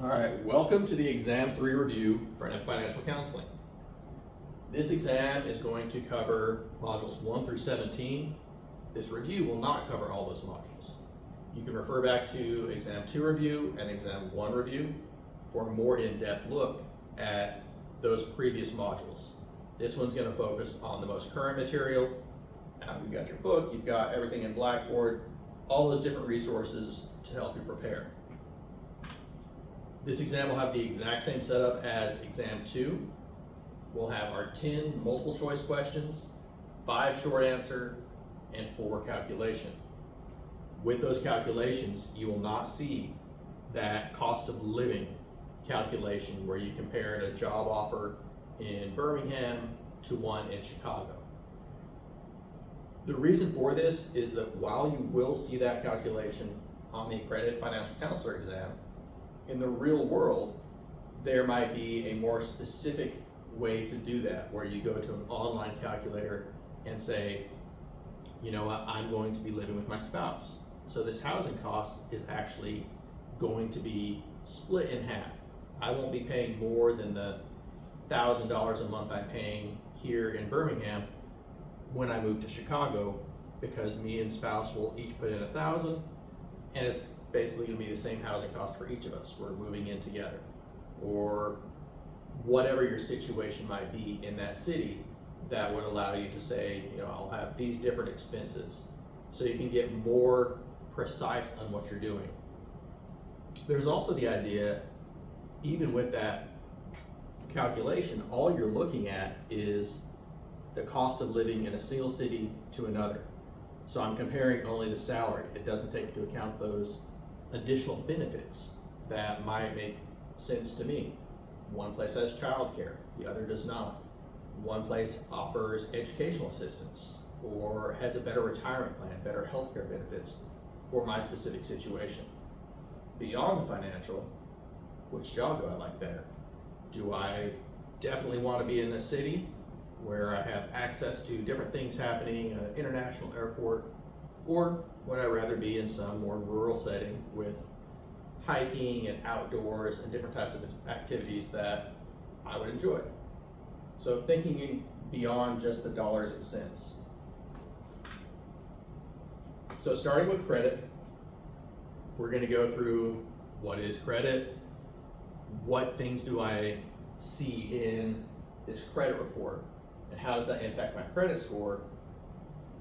All right, welcome to the Exam 3 review for NF Financial Counseling. This exam is going to cover modules 1 through 17. This review will not cover all those modules. You can refer back to Exam 2 review and Exam 1 review for a more in-depth look at those previous modules. This one's going to focus on the most current material. You've got your book, you've got everything in Blackboard, all those different resources to help you prepare. This exam will have the exact same setup as Exam 2. We'll have our 10 multiple choice questions, 5 short answer, and 4 calculation. With those calculations, you will not see that cost of living calculation where you compare a job offer in Birmingham to one in Chicago. The reason for this is that while you will see that calculation on the accredited financial counselor exam, in the real world, there might be a more specific way to do that, where you go to an online calculator and say, you know what, I'm going to be living with my spouse. So this housing cost is actually going to be split in half. I won't be paying more than the $1,000 a month I'm paying here in Birmingham when I move to Chicago, because me and spouse will each put in $1,000, and it's basically going to be the same housing cost for each of us. We're moving in together, or whatever your situation might be in that city that would allow you to say, you know, I'll have these different expenses, so you can get more precise on what you're doing. There's also the idea, even with that calculation, all you're looking at is the cost of living in a single city to another. So I'm comparing only the salary. It doesn't take into account those additional benefits that might make sense to me. One place has childcare, the other does not. One place offers educational assistance or has a better retirement plan, better healthcare benefits for my specific situation. Beyond the financial, which job do I like better? Do I definitely want to be in a city where I have access to different things happening, an international airport, or would I rather be in some more rural setting with hiking and outdoors and different types of activities that I would enjoy? So thinking beyond just the dollars and cents. So starting with credit, we're going to go through what is credit, what things do I see in this credit report, and how does that impact my credit score?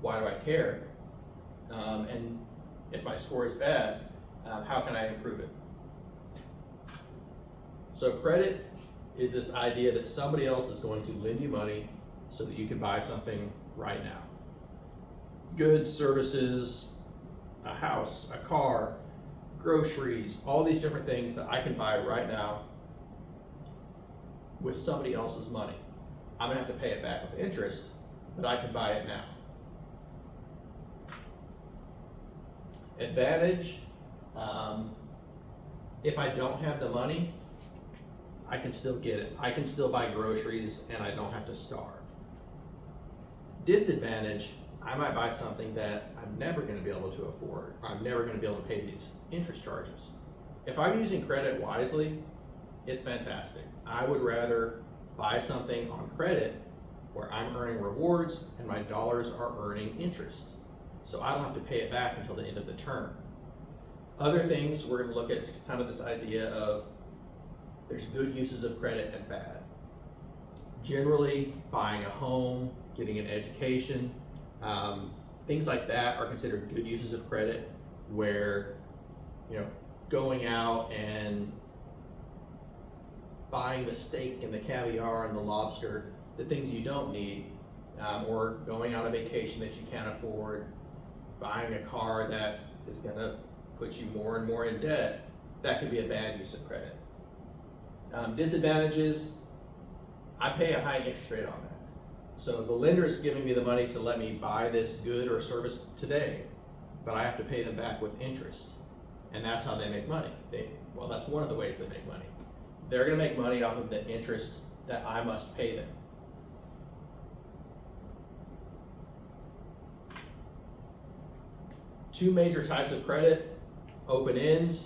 Why do I care? And if my score is bad, how can I improve it? So credit is this idea that somebody else is going to lend you money so that you can buy something right now. Goods, services, a house, a car, groceries, all these different things that I can buy right now with somebody else's money. I'm gonna have to pay it back with interest, but I can buy it now. Advantage, if I don't have the money, I can still get it. I can still buy groceries and I don't have to starve. Disadvantage, I might buy something that I'm never gonna be able to afford. I'm never gonna be able to pay these interest charges. If I'm using credit wisely, it's fantastic. I would rather buy something on credit where I'm earning rewards and my dollars are earning interest. So I don't have to pay it back until the end of the term. Other things we're going to look at is kind of this idea of there's good uses of credit and bad. Generally, buying a home, getting an education, things like that are considered good uses of credit, where, you know, going out and buying the steak and the caviar and the lobster, the things you don't need, or going on a vacation that you can't afford, buying a car that is gonna put you more and more in debt, that could be a bad use of credit. Disadvantages, I pay a high interest rate on that. So the lender is giving me the money to let me buy this good or service today, but I have to pay them back with interest. And that's how they make money. Well, that's one of the ways they make money. They're gonna make money off of the interest that I must pay them. Two major types of credit: open end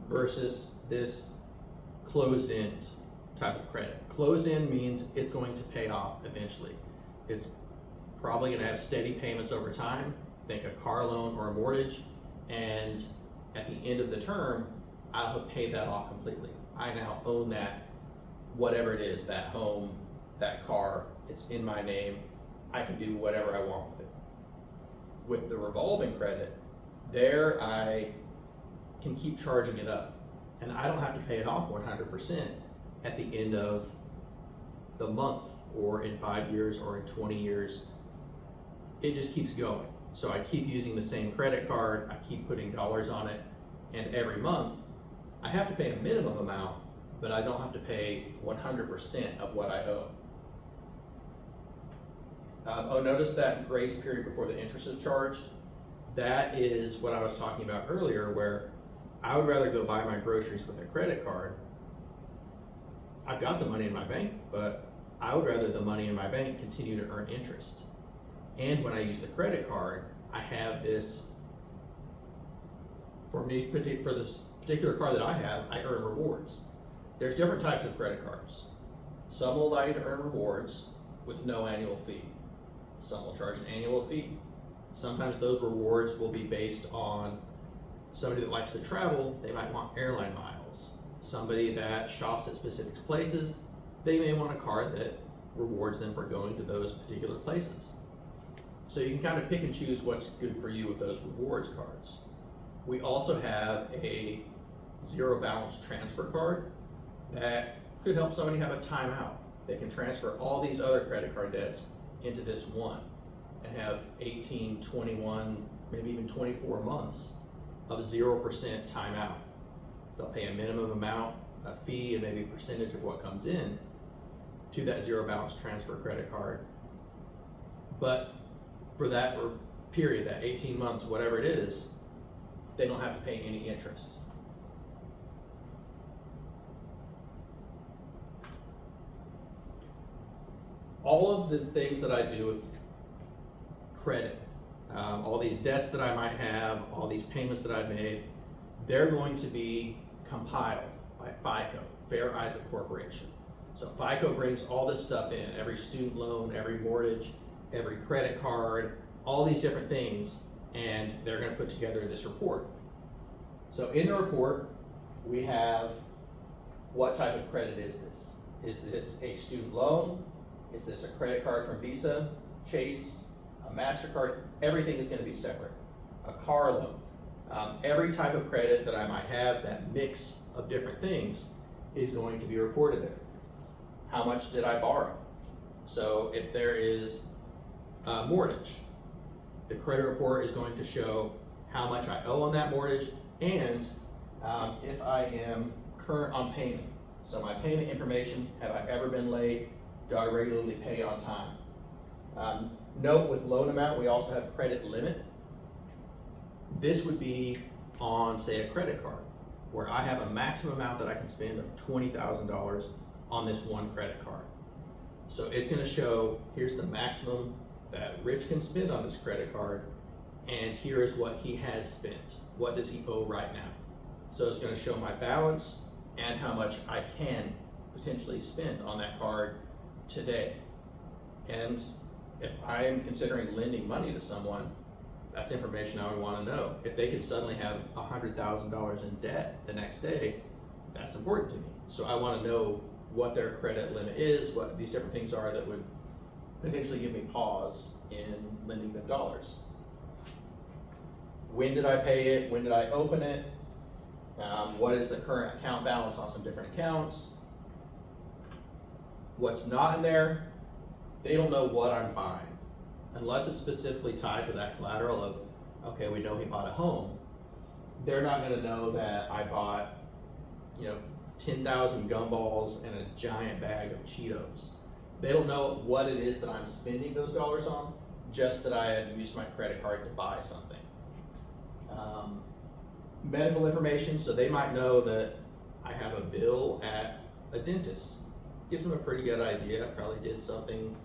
versus this closed-end type of credit. Closed-end means it's going to pay off eventually. It's probably going to have steady payments over time, think a car loan or a mortgage, and at the end of the term, I'll have paid that off completely. I now own that, whatever it is, that home, that car, it's in my name. I can do whatever I want with it. With the revolving credit, there I can keep charging it up, and I don't have to pay it off 100% at the end of the month, or in 5 years, or in 20 years. It just keeps going. So I keep using the same credit card, I keep putting dollars on it, and every month I have to pay a minimum amount, but I don't have to pay 100% of what I owe. Notice that grace period before the interest is charged. That is what I was talking about earlier, where I would rather go buy my groceries with a credit card. I've got the money in my bank, but I would rather the money in my bank continue to earn interest. And when I use the credit card, I have this, for this particular card that I have, I earn rewards. There's different types of credit cards. Some will allow you to earn rewards with no annual fee. Some will charge an annual fee. Sometimes those rewards will be based on somebody that likes to travel, they might want airline miles. Somebody that shops at specific places, they may want a card that rewards them for going to those particular places. So you can kind of pick and choose what's good for you with those rewards cards. We also have a zero balance transfer card that could help somebody have a timeout. They can transfer all these other credit card debts into this one and have 18, 21, maybe even 24 months of 0% timeout. They'll pay a minimum amount, a fee, and maybe a percentage of what comes in to that zero balance transfer credit card. But for that period, that 18 months, whatever it is, they don't have to pay any interest. All of the things that I do with credit, all these debts that I might have, all these payments that I've made, they're going to be compiled by FICO, Fair Isaac Corporation. So FICO brings all this stuff in, every student loan, every mortgage, every credit card, all these different things, and they're going to put together this report. So in the report, we have what type of credit is this? Is this a student loan? Is this a credit card from Visa, Chase, a MasterCard? Everything is going to be separate. A car loan. Every type of credit that I might have, that mix of different things, is going to be reported there. How much did I borrow? So if there is a mortgage, the credit report is going to show how much I owe on that mortgage, and if I am current on payment. So my payment information, have I ever been late? Do I regularly pay on time? Note with loan amount, we also have credit limit. This would be on, say, a credit card, where I have a maximum amount that I can spend of $20,000 on this one credit card. So it's going to show, here's the maximum that Rich can spend on this credit card, and here is what he has spent. What does he owe right now? So it's going to show my balance and how much I can potentially spend on that card today. And if I am considering lending money to someone, that's information I would want to know. If they could suddenly have $100,000 in debt the next day, that's important to me. So I want to know what their credit limit is, what these different things are that would potentially give me pause in lending them dollars. When did I pay it? When did I open it? What is the current account balance on some different accounts? What's not in there, they don't know what I'm buying. Unless it's specifically tied to that collateral of, okay, we know he bought a home, they're not gonna know that I bought, 10,000 gumballs and a giant bag of Cheetos. They don't know what it is that I'm spending those dollars on, just that I have used my credit card to buy something. Medical information, so they might know that I have a bill at a dentist. Gives them a pretty good idea. I probably did something,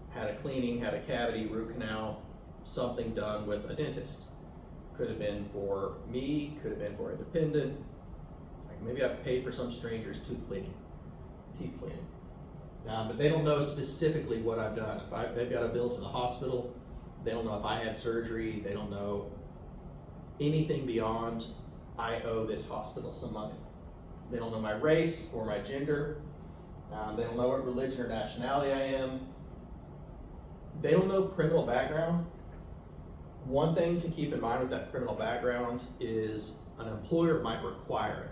had a cleaning, had a cavity, root canal, something done with a dentist. Could have been for me, could have been for a dependent. I maybe I've paid for some stranger's teeth cleaning. But they don't know specifically what I've done. If they've got a bill to the hospital, they don't know if I had surgery, they don't know anything beyond, I owe this hospital some money. They don't know my race or my gender. They don't know what religion or nationality I am. They don't know criminal background. One thing to keep in mind with that criminal background is an employer might require it.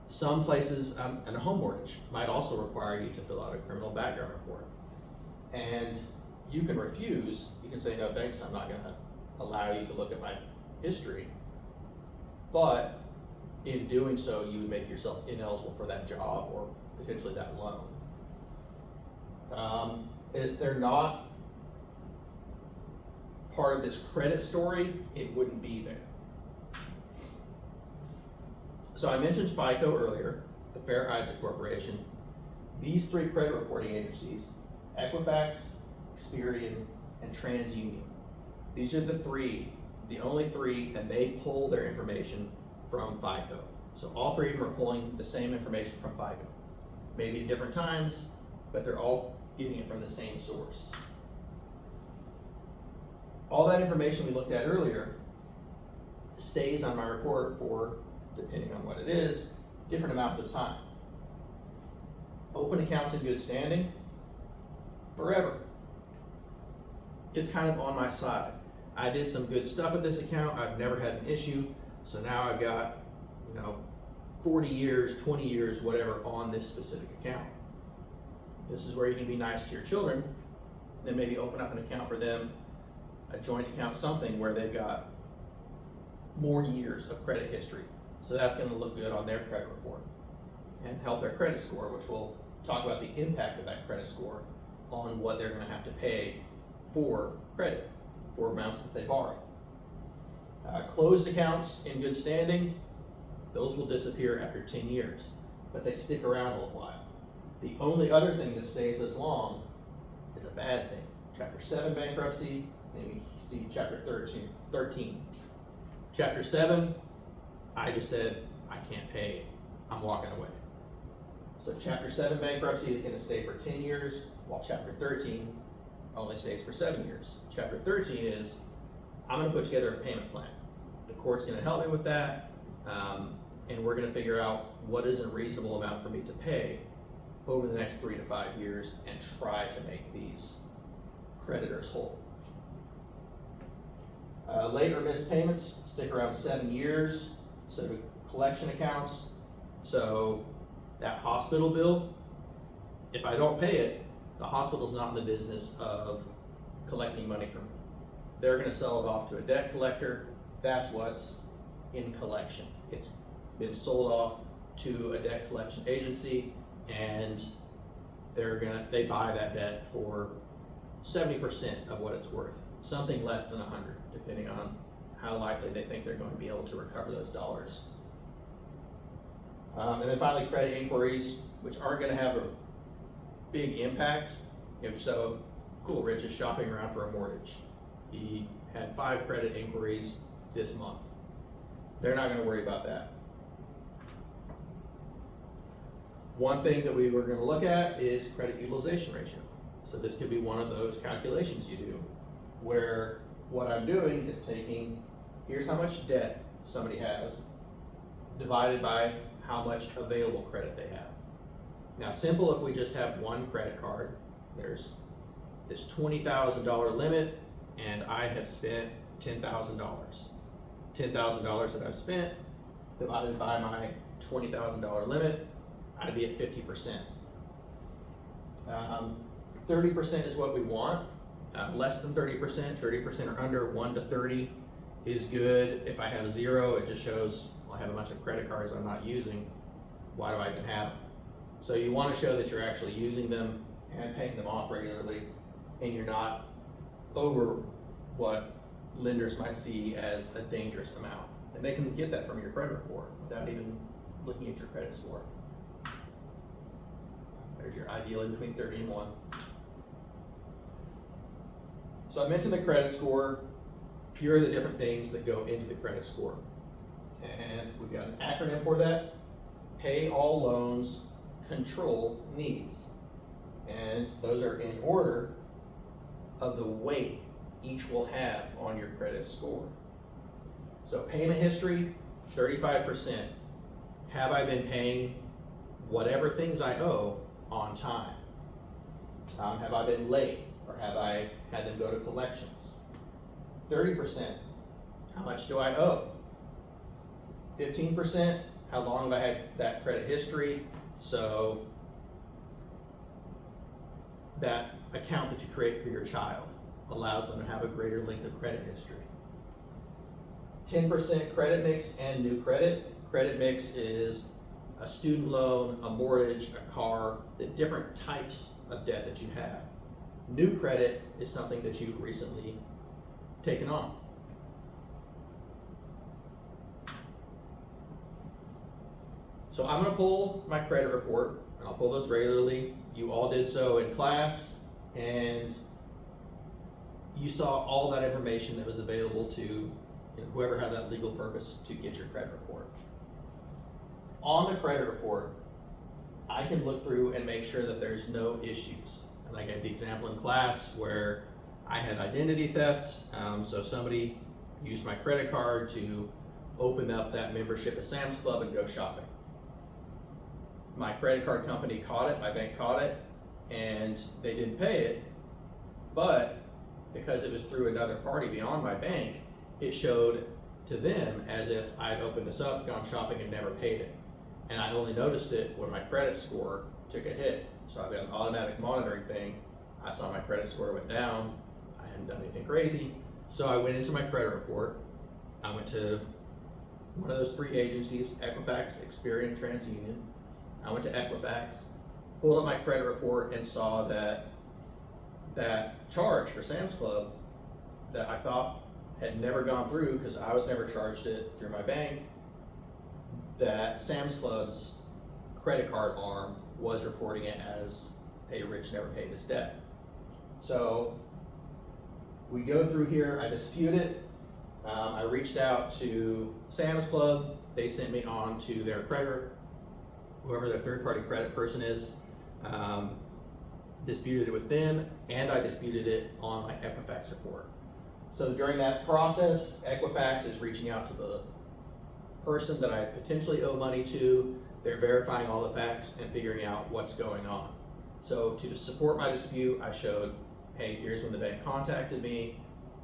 Some places, and a home mortgage might also require you to fill out a criminal background report. And you can refuse, you can say, no thanks, I'm not gonna allow you to look at my history. But in doing so, you would make yourself ineligible for that job or potentially that loan. If they're not part of this credit story, it wouldn't be there. So I mentioned FICO earlier, the Fair Isaac Corporation. These three credit reporting agencies, Equifax, Experian, and TransUnion. These are the only three, and they pull their information from FICO. So all three of them are pulling the same information from FICO. Maybe at different times, but they're all getting it from the same source. All that information we looked at earlier stays on my report for, depending on what it is, different amounts of time. Open accounts in good standing, forever. It's kind of on my side. I did some good stuff with this account, I've never had an issue, so now I've got, 40 years, 20 years, whatever, on this specific account. This is where you can be nice to your children, then maybe open up an account for them, a joint account, something where they've got more years of credit history. So that's gonna look good on their credit report and help their credit score, which we'll talk about the impact of that credit score on what they're gonna have to pay for credit, for amounts that they borrow. Closed accounts in good standing, those will disappear after 10 years, but they stick around a little while. The only other thing that stays as long is a bad thing. Chapter 7 bankruptcy, maybe see chapter 13. Chapter 7, I just said, I can't pay, I'm walking away. So chapter 7 bankruptcy is gonna stay for 10 years, while chapter 13 only stays for 7 years. Chapter 13 is, I'm gonna put together a payment plan. The court's gonna help me with that, and we're gonna figure out what is a reasonable amount for me to pay over the next 3 to 5 years and try to make these creditors whole. Late or missed payments stick around 7 years, so do collection accounts. So that hospital bill, if I don't pay it, the hospital's not in the business of collecting money from me. They're gonna sell it off to a debt collector. That's what's in collection. It's been sold off to a debt collection agency, and they buy that debt for 70% of what it's worth, something less than 100, depending on how likely they think they're going to be able to recover those dollars. And then finally, credit inquiries, which aren't going to have a big impact. So, cool, Rich is shopping around for a mortgage. He had 5 credit inquiries this month. They're not going to worry about that. One thing that we were going to look at is credit utilization ratio. So this could be one of those calculations you do, where what I'm doing is taking, here's how much debt somebody has, divided by how much available credit they have. Now, simple if we just have one credit card, there's this $20,000 limit, and I have spent $10,000. $10,000 that I've spent, divided by my $20,000 limit, I'd be at 50%. 30% is what we want, less than 30%, 30% or under, 1 to 30 is good. If I have 0, it just shows, well, I have a bunch of credit cards I'm not using, why do I even have them? So you want to show that you're actually using them and paying them off regularly, and you're not over what lenders might see as a dangerous amount. And they can get that from your credit report without even looking at your credit score. There's your ideally between 30 and 1. So I mentioned the credit score. Here are the different things that go into the credit score. And we've got an acronym for that, pay all loans, control needs. And those are in order of the weight each will have on your credit score. So payment history, 35%. Have I been paying whatever things I owe on time? Have I been late, or have I had them go to collections? 30%, how much do I owe? 15%, how long have I had that credit history? So that account that you create for your child allows them to have a greater length of credit history. 10% credit mix and new credit. Credit mix is a student loan, a mortgage, a car, the different types of debt that you have. New credit is something that you've recently taken on. So I'm gonna pull my credit report, and I'll pull those regularly. You all did so in class, and you saw all that information that was available to whoever had that legal purpose to get your credit report. On the credit report, I can look through and make sure that there's no issues. And I gave the example in class where I had identity theft, so somebody used my credit card to open up that membership at Sam's Club and go shopping. My credit card company caught it, my bank caught it, and they didn't pay it, but because it was through another party beyond my bank, it showed to them as if I'd opened this up, gone shopping, and never paid it. And I only noticed it when my credit score took a hit. So I've got an automatic monitoring thing. I saw my credit score went down. I hadn't done anything crazy. So I went into my credit report. I went to one of those three agencies, Equifax, Experian, TransUnion. I went to Equifax, pulled up my credit report, and saw that that charge for Sam's Club that I thought had never gone through because I was never charged it through my bank, that Sam's Club's credit card arm was reporting it as, hey, Rich never paid his debt. So we go through here, I dispute it. I reached out to Sam's Club. They sent me on to their credit, whoever their third-party credit person is, disputed it with them, and I disputed it on my Equifax report. So during that process, Equifax is reaching out to the person that I potentially owe money to. They're verifying all the facts and figuring out what's going on. So to support my dispute, I showed, hey, here's when the bank contacted me,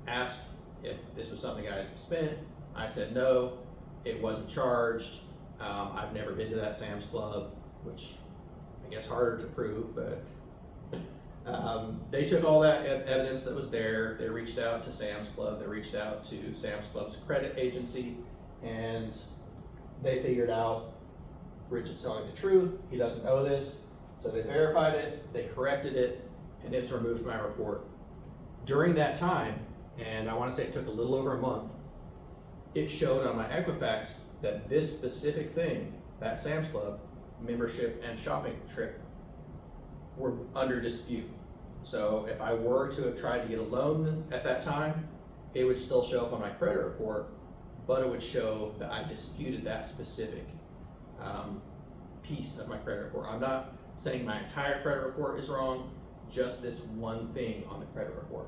asked if this was something I had spent. I said no, it wasn't charged. I've never been to that Sam's Club, which I guess harder to prove, but they took all that evidence that was there. They reached out to Sam's Club. They reached out to Sam's Club's credit agency, and they figured out Rich is telling the truth. He doesn't owe this. So they verified it, they corrected it, and it's removed from my report. During that time, and I want to say it took a little over a month, it showed on my Equifax that this specific thing, that Sam's Club membership and shopping trip, were under dispute. So if I were to have tried to get a loan at that time, it would still show up on my credit report, but it would show that I disputed that specific piece of my credit report. I'm not saying my entire credit report is wrong, just this one thing on the credit report.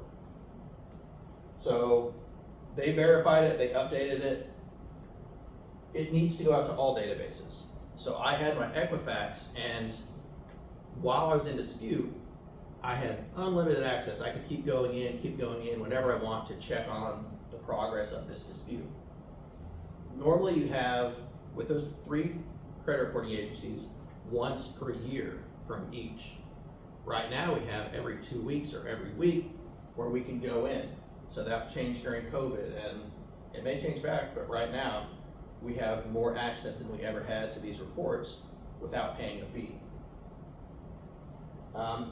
So they verified it, they updated it. It needs to go out to all databases. So I had my Equifax, and while I was in dispute, I had unlimited access. I could keep going in whenever I want to check on the progress of this dispute. Normally you have, with those three credit reporting agencies, once per year from each. Right now we have every 2 weeks or every week where we can go in. So that changed during COVID, and it may change back, but right now we have more access than we ever had to these reports without paying a fee.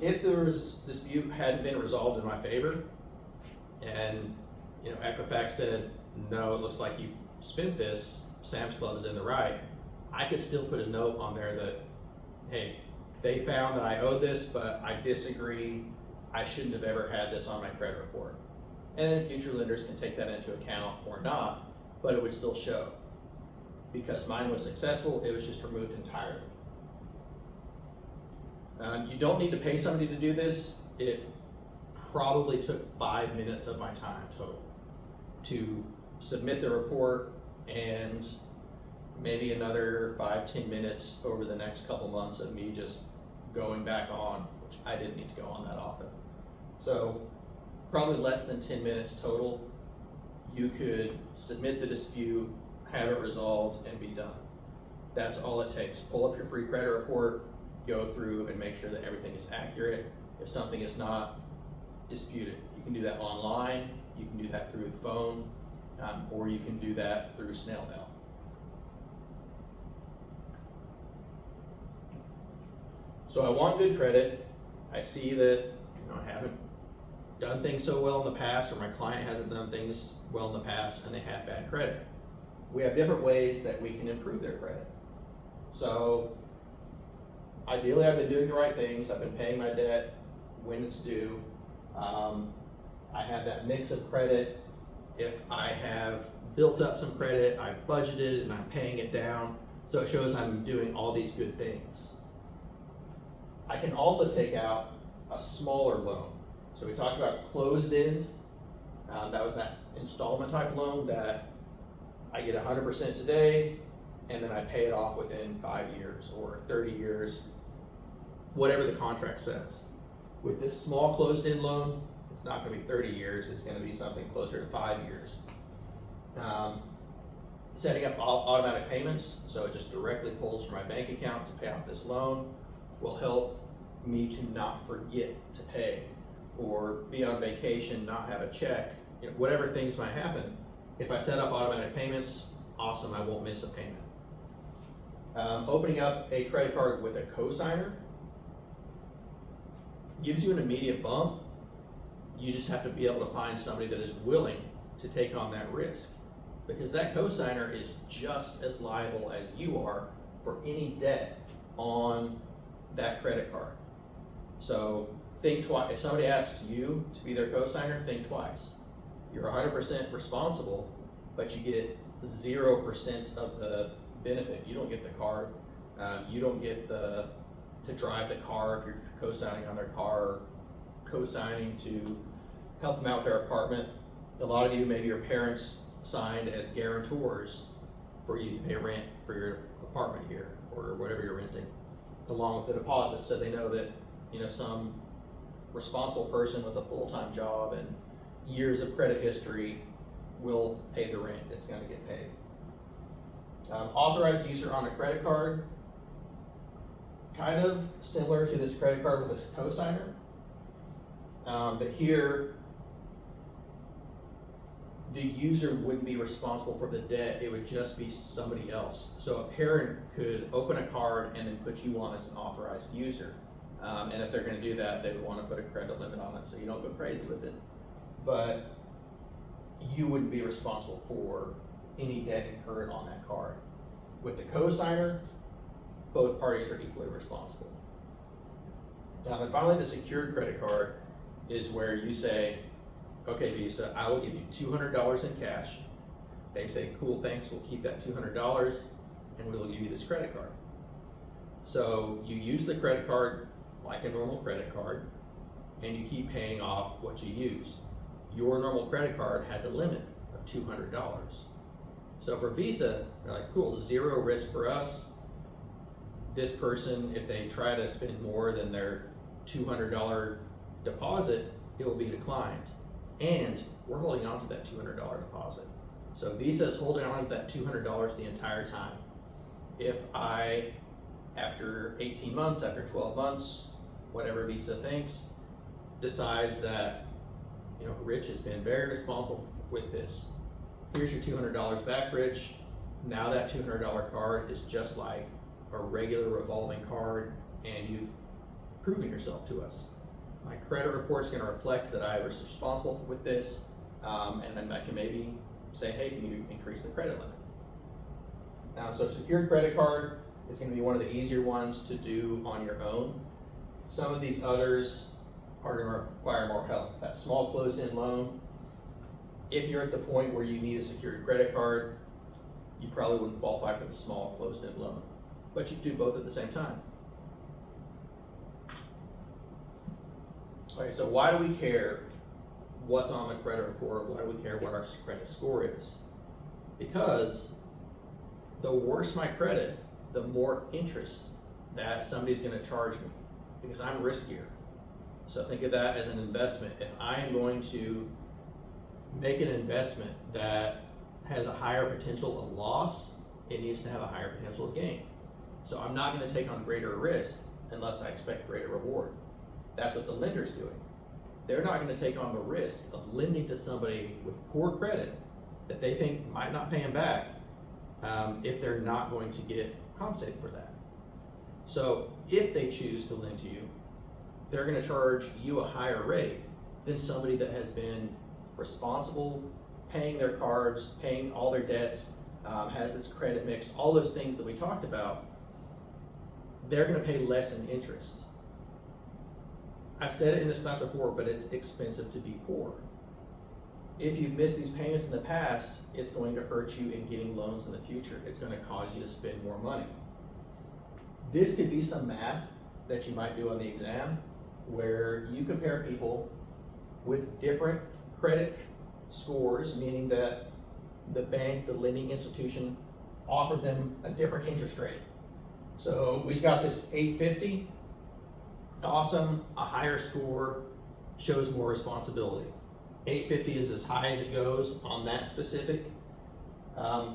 If the dispute hadn't been resolved in my favor, and Equifax said, no, it looks like you spent this, Sam's Club is in the right, I could still put a note on there that, hey, they found that I owe this, but I disagree, I shouldn't have ever had this on my credit report. And then future lenders can take that into account or not, but it would still show. Because mine was successful, it was just removed entirely. You don't need to pay somebody to do this. It probably took 5 minutes of my time total to submit the report, and maybe another 5-10 minutes over the next couple months of me just going back on, which I didn't need to go on that often. So probably less than 10 minutes total. You could submit the dispute, have it resolved, and be done. That's all it takes. Pull up your free credit report, go through and make sure that everything is accurate. If something is not, dispute it. You can do that online, you can do that through the phone, or you can do that through snail mail. So I want good credit. I see that I haven't done things so well in the past, or my client hasn't done things well in the past and they have bad credit. We have different ways that we can improve their credit. So ideally, I've been doing the right things. I've been paying my debt when it's due. I have that mix of credit. If I have built up some credit, I've budgeted and I'm paying it down, so it shows I'm doing all these good things. I can also take out a smaller loan. So we talked about closed end. That was that installment type loan that I get 100% today, and then I pay it off within 5 years or 30 years, whatever the contract says. With this small closed end loan, it's not going to be 30 years, it's going to be something closer to 5 years. Setting up automatic payments, so it just directly pulls from my bank account to pay off this loan, will help me to not forget to pay, or be on vacation, not have a check, whatever things might happen. If I set up automatic payments, awesome, I won't miss a payment. Opening up a credit card with a cosigner gives you an immediate bump. You just have to be able to find somebody that is willing to take on that risk, because that cosigner is just as liable as you are for any debt on that credit card. So think twice. If somebody asks you to be their cosigner, think twice. You're 100% responsible, but you get 0% of the benefit. You don't get the card. You don't get to drive the car if you're co-signing on their car, or co-signing to help them out with their apartment. A lot of you, maybe your parents signed as guarantors for you to pay rent for your apartment here, or whatever you're renting, along with the deposit, so they know that some responsible person with a full-time job and years of credit history will pay the rent that's going to get paid. Authorized user on a credit card, kind of similar to this credit card with a cosigner, but here the user wouldn't be responsible for the debt, it would just be somebody else. So a parent could open a card and then put you on as an authorized user. And if they're going to do that, they would want to put a credit limit on it so you don't go crazy with it. But you wouldn't be responsible for any debt incurred on that card. With the cosigner, both parties are equally responsible. And finally, the secured credit card is where you say, okay, Visa, I will give you $200 in cash. They say, cool, thanks, we'll keep that $200 and we'll give you this credit card. So you use the credit card like a normal credit card, and you keep paying off what you use. Your normal credit card has a limit of $200. So for Visa, they're like, cool, zero risk for us. This person, if they try to spend more than their $200 deposit, it will be declined. And we're holding on to that $200 deposit. So Visa is holding on to that $200 the entire time. If I, after 18 months, after 12 months, whatever Visa thinks, decides that, Rich has been very responsible with this. Here's your $200 back, Rich. Now that $200 card is just like a regular revolving card, and you've proven yourself to us. My credit report's going to reflect that I was responsible with this, and then I can maybe say, hey, can you increase the credit limit? So secured credit card is going to be one of the easier ones to do on your own. Some of these others are going to require more help. That small closed-end loan, if you're at the point where you need a secured credit card, you probably wouldn't qualify for the small closed-end loan, but you could do both at the same time. Okay, so why do we care what's on the credit report? Why do we care what our credit score is? Because the worse my credit, the more interest that somebody's gonna charge me, because I'm riskier. So think of that as an investment. If I am going to make an investment that has a higher potential of loss, it needs to have a higher potential of gain. So I'm not gonna take on greater risk unless I expect greater reward. That's what the lender's doing. They're not gonna take on the risk of lending to somebody with poor credit that they think might not pay them back if they're not going to get compensated for that. So if they choose to lend to you, they're gonna charge you a higher rate than somebody that has been responsible, paying their cards, paying all their debts, has this credit mix, all those things that we talked about. They're gonna pay less in interest. I've said it in this class before, but it's expensive to be poor. If you've missed these payments in the past, it's going to hurt you in getting loans in the future. It's going to cause you to spend more money. This could be some math that you might do on the exam where you compare people with different credit scores, meaning that the bank, the lending institution, offered them a different interest rate. So we've got this 850, awesome, a higher score shows more responsibility. 850 is as high as it goes on that specific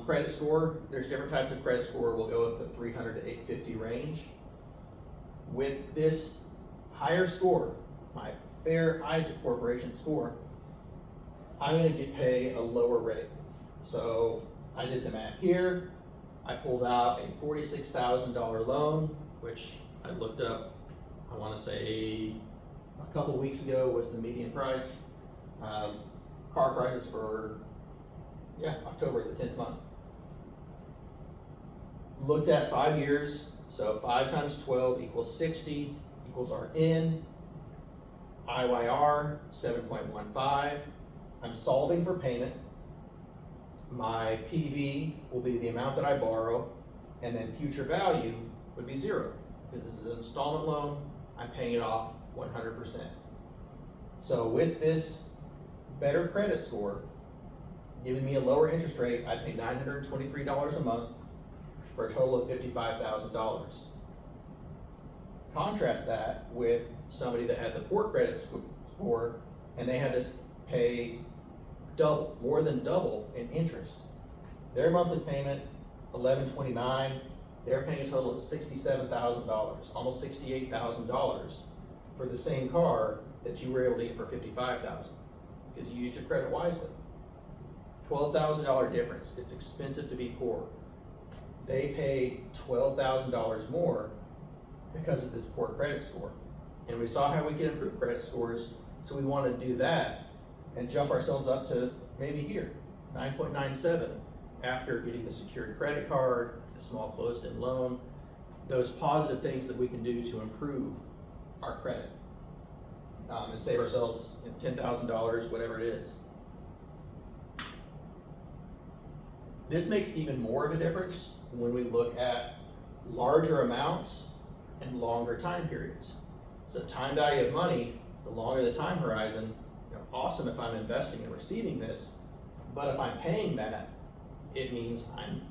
credit score. There's different types of credit score. We'll go with the 300 to 850 range. With this higher score, my Fair Isaac Corporation score, I'm going to pay a lower rate. So I did the math here. I pulled out a $46,000 loan, which I looked up, I want to say a couple weeks ago was the median price. Car prices for, October, the 10th month. Looked at 5 years, so 5 times 12 equals 60, equals our N. IYR, 7.15. I'm solving for payment. My PV will be the amount that I borrow, and then future value would be 0, because this is an installment loan, I'm paying it off 100%. So with this better credit score, giving me a lower interest rate, I'd pay $923 a month for a total of $55,000. Contrast that with somebody that had the poor credit score and they had to pay double, more than double in interest. Their monthly payment, $1,129, they're paying a total of $67,000, almost $68,000 for the same car that you were able to get for $55,000 because you used your credit wisely. $12,000 difference. It's expensive to be poor. They pay $12,000 more because of this poor credit score. And we saw how we can improve credit scores, so we want to do that and jump ourselves up to maybe here, 9.97, after getting the secured credit card, the small closed-end loan, those positive things that we can do to improve our credit and save ourselves $10,000, whatever it is. This makes even more of a difference when we look at larger amounts and longer time periods. So time value of money, the longer the time horizon, awesome if I'm investing and receiving this, but if I'm paying that, it means I'm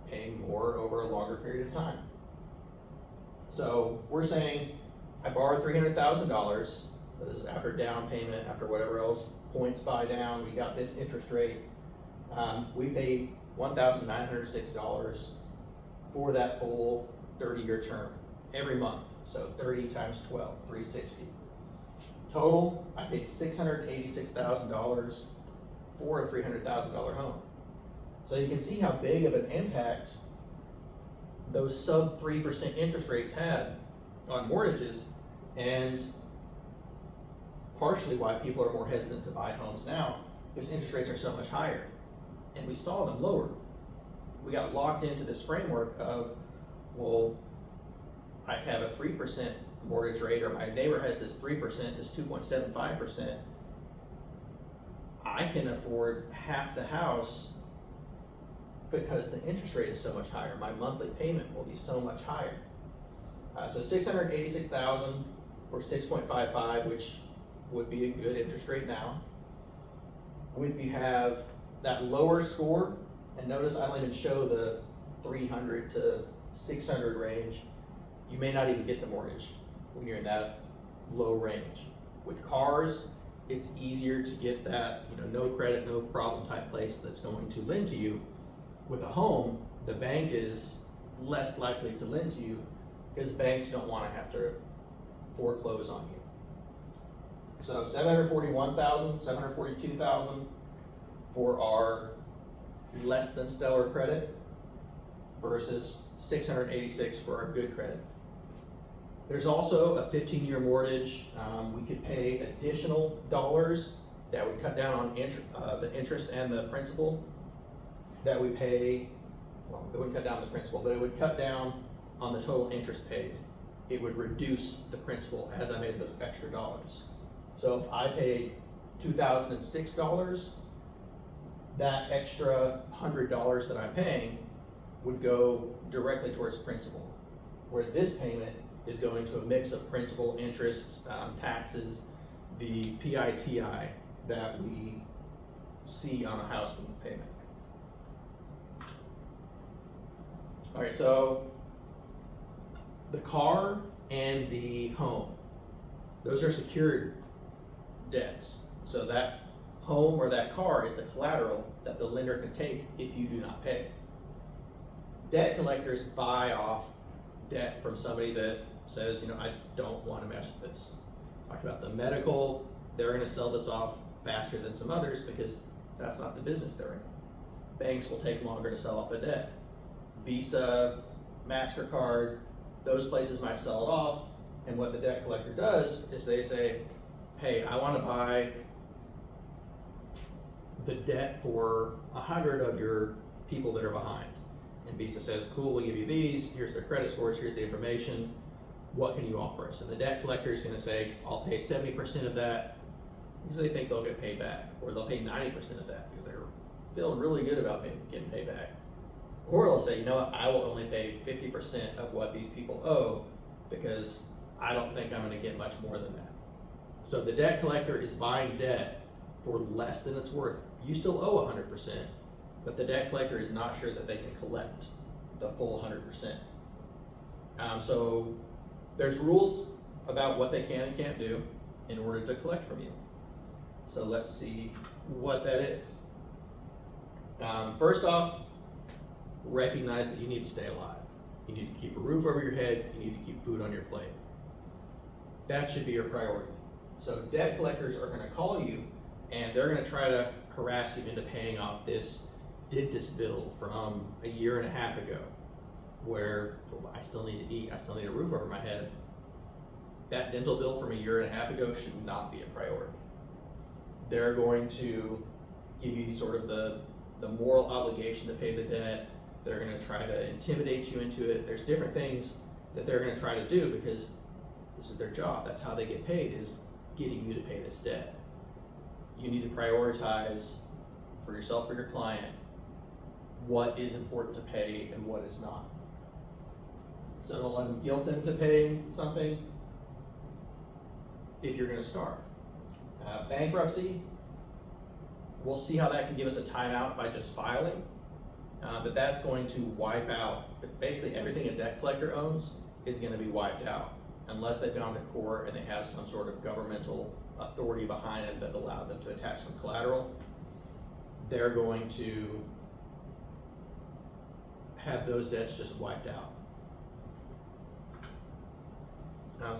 paying more over a longer period of time. So we're saying I borrowed $300,000, this is after down payment, after whatever else, points buy down, we got this interest rate. We paid $1,906 for that full 30-year term every month. So 30 times 12, 360. Total, I paid $686,000 for a $300,000 home. So you can see how big of an impact those sub 3% interest rates had on mortgages, and partially why people are more hesitant to buy homes now, because interest rates are so much higher. And we saw them lower. We got locked into this framework of, well, I have a 3% mortgage rate, or my neighbor has this 3%, this 2.75%. I can afford half the house because the interest rate is so much higher. My monthly payment will be so much higher. So $686,000 for 6.55, which would be a good interest rate now. If you have that lower score, and notice I don't even show the 300 to 600 range, you may not even get the mortgage when you're in that low range. With cars, it's easier to get that, no credit, no problem type place that's going to lend to you. With a home, the bank is less likely to lend to you because banks don't want to have to foreclose on you. So 741,000, 742,000 for our less than stellar credit versus 686 for our good credit. There's also a 15-year mortgage. We could pay additional dollars that would cut down on the interest and the principal that we pay. Well, it wouldn't cut down the principal, but it would cut down on the total interest paid. It would reduce the principal as I made those extra dollars. So if I paid $2,006, that extra $100 that I'm paying would go directly towards principal, where this payment is going to a mix of principal, interest, taxes, the PITI that we see on a house payment. All right, so the car and the home, those are secured debts. So that home or that car is the collateral that the lender can take if you do not pay. Debt collectors buy off debt from somebody that says, I don't want to mess with this. Talk about the medical, they're going to sell this off faster than some others because that's not the business they're in. Banks will take longer to sell off a debt. Visa, MasterCard, those places might sell it off, and what the debt collector does is they say, hey, I want to buy the debt for 100 of your people that are behind. And Visa says, cool, we'll give you these, here's their credit scores, here's the information, what can you offer us? And the debt collector is going to say, I'll pay 70% of that, because they think they'll get paid back, or they'll pay 90% of that, because they're feeling really good about getting paid back. Or they'll say, I will only pay 50% of what these people owe, because I don't think I'm going to get much more than that. So the debt collector is buying debt for less than it's worth. You still owe 100%, but the debt collector is not sure that they can collect the full 100%. So there's rules about what they can and can't do in order to collect from you. So let's see what that is. First off, recognize that you need to stay alive. You need to keep a roof over your head, you need to keep food on your plate. That should be your priority. So debt collectors are going to call you and they're going to try to harass you into paying off this dentist bill from a year and a half ago, where I still need to eat, I still need a roof over my head. That dental bill from a year and a half ago should not be a priority. They're going to give you sort of the moral obligation to pay the debt. They're going to try to intimidate you into it. There's different things that they're going to try to do because this is their job. That's how they get paid, is getting you to pay this debt. You need to prioritize for yourself, for your client, what is important to pay and what is not. So don't let them guilt them to paying something if you're going to starve. Bankruptcy, we'll see how that can give us a timeout by just filing, but that's going to wipe out, basically everything a debt collector owns is going to be wiped out unless they've gone to court and they have some sort of governmental authority behind it that allowed them to attach some collateral. They're going to have those debts just wiped out.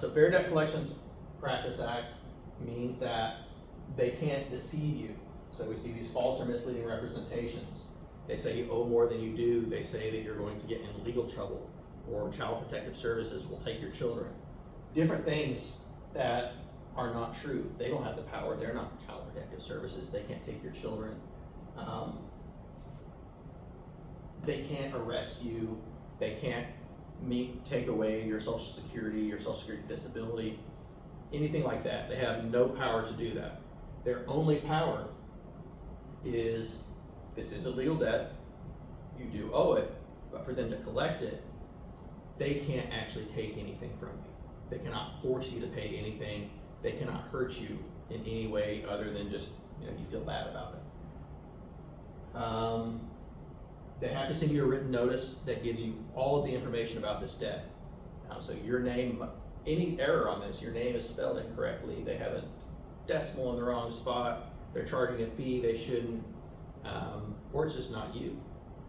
So Fair Debt Collection Practice Act means that they can't deceive you. So we see these false or misleading representations. They say you owe more than you do. They say that you're going to get in legal trouble, or Child Protective Services will take your children. Different things that are not true. They don't have the power. They're not Child Protective Services. They can't take your children. They can't arrest you. They can't take away your Social Security, your Social Security disability, anything like that. They have no power to do that. Their only power is, this is a legal debt. you do owe it, but for them to collect it, they can't actually take anything from you. They cannot force you to pay anything. They cannot hurt you in any way other than just, you feel bad about it. They have to send you a written notice that gives you all of the information about this debt. So your name, any error on this, your name is spelled incorrectly, they have a decimal in the wrong spot, they're charging a fee they shouldn't, or it's just not you.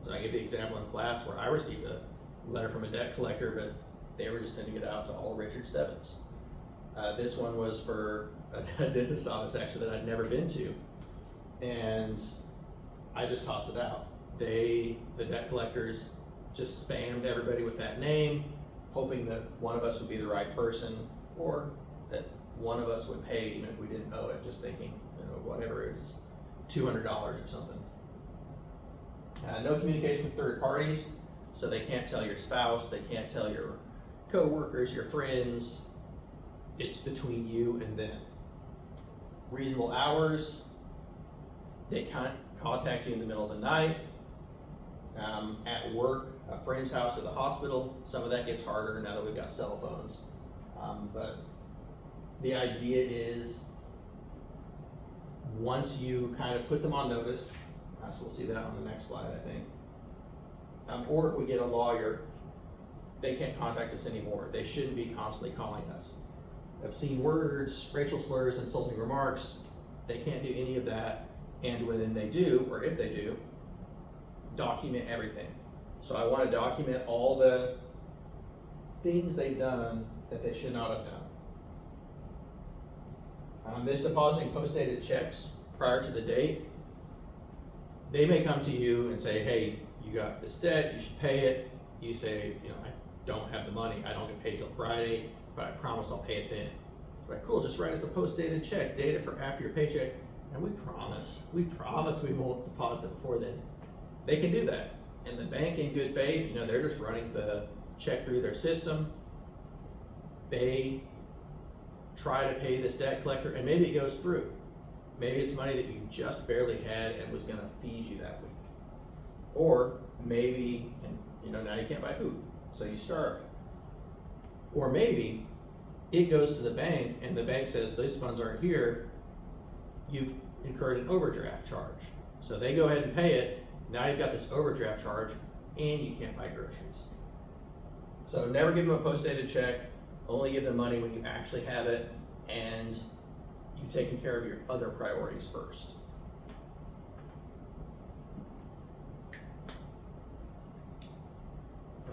So I gave the example in class where I received a letter from a debt collector, but they were just sending it out to all Richard Stebbins. This one was for a dentist office actually that I'd never been to, and I just tossed it out. The debt collectors just spammed everybody with that name, hoping that one of us would be the right person, or that one of us would pay even if we didn't owe it, just thinking, whatever, it was $200 or something. No communication with third parties, so they can't tell your spouse, they can't tell your co-workers, your friends. It's between you and them. Reasonable hours, they can't contact you in the middle of the night, at work, a friend's house, or the hospital. Some of that gets harder now that we've got cell phones. But the idea is, once you kind of put them on notice, so we'll see that on the next slide, I think. Or if we get a lawyer, they can't contact us anymore. They shouldn't be constantly calling us. Obscene words, racial slurs, insulting remarks, they can't do any of that. And when they do, or if they do, document everything. So I want to document all the things they've done that they should not have done. Misdepositing post-dated checks prior to the date. They may come to you and say, hey, you got this debt, you should pay it. You say, I don't have the money, I don't get paid till Friday, but I promise I'll pay it then. Right, cool, just write us a post-dated check, date it for after your paycheck, and we promise we won't deposit before then. They can do that. And the bank, in good faith, they're just running the check through their system. They try to pay this debt collector, and maybe it goes through. Maybe it's money that you just barely had and was gonna feed you that week. Or maybe, now you can't buy food, so you starve. Or maybe it goes to the bank and the bank says, these funds aren't here, you've incurred an overdraft charge. So they go ahead and pay it, now you've got this overdraft charge and you can't buy groceries. So never give them a post-dated check, only give them money when you actually have it and you've taken care of your other priorities first.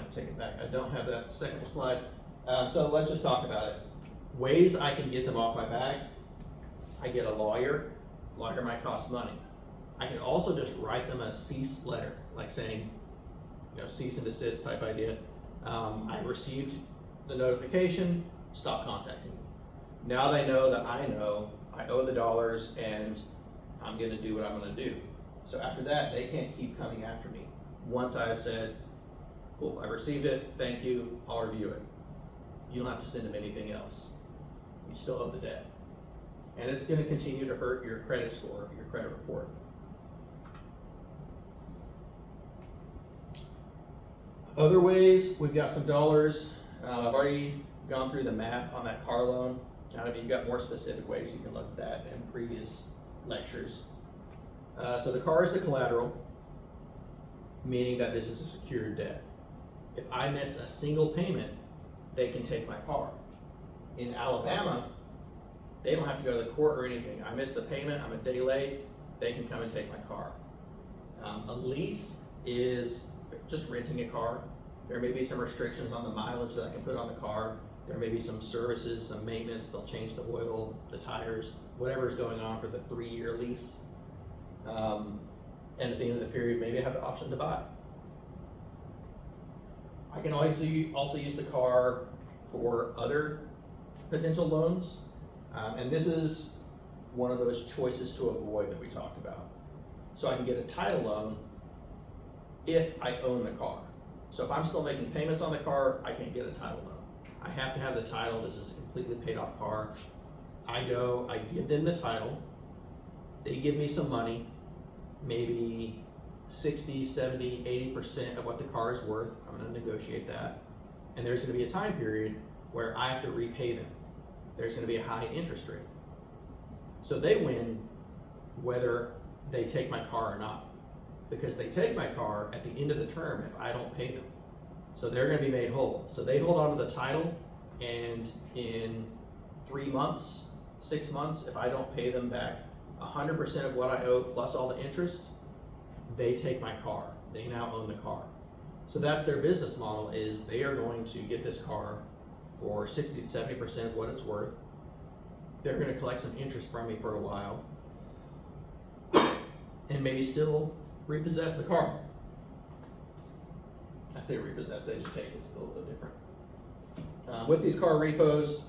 I'll take it back, I don't have that second slide. So let's just talk about it. Ways I can get them off my back. I get a lawyer. Lawyer might cost money. I can also just write them a cease letter, like saying, cease and desist type idea. I received the notification, stop contacting me. Now they know that I know I owe the dollars and I'm gonna do what I'm gonna do. So after that, they can't keep coming after me. Once I've said, cool, I received it, thank you, I'll review it. You don't have to send them anything else. You still owe the debt. And it's gonna continue to hurt your credit score, your credit report. Other ways, we've got some dollars. I've already gone through the math on that car loan. If you've got more specific ways, you can look at that in previous lectures. So the car is the collateral, meaning that this is a secured debt. If I miss a single payment, they can take my car. In Alabama, they don't have to go to the court or anything. I missed the payment, I'm a day late, they can come and take my car. A lease is just renting a car. There may be some restrictions on the mileage that I can put on the car. There may be some services, some maintenance, they'll change the oil, the tires, whatever's going on for the 3-year lease. And at the end of the period, maybe I have the option to buy. I can also use the car for other potential loans. And this is one of those choices to avoid that we talked about. So I can get a title loan if I own the car. So if I'm still making payments on the car, I can't get a title loan. I have to have the title. This is a completely paid off car. I give them the title. They give me some money, maybe 60, 70, 80% of what the car is worth. I'm gonna negotiate that. And there's gonna be a time period where I have to repay them. There's gonna be a high interest rate. So they win whether they take my car or not. Because they take my car at the end of the term if I don't pay them. So they're gonna be made whole. So they hold on to the title, and in 3 months, 6 months, if I don't pay them back 100% of what I owe plus all the interest, they take my car. They now own the car. So that's their business model, is they are going to get this car for 60 to 70% of what it's worth. They're gonna collect some interest from me for a while and maybe still repossess the car. I say repossess, they just take it, it's a little bit different. With these car repos,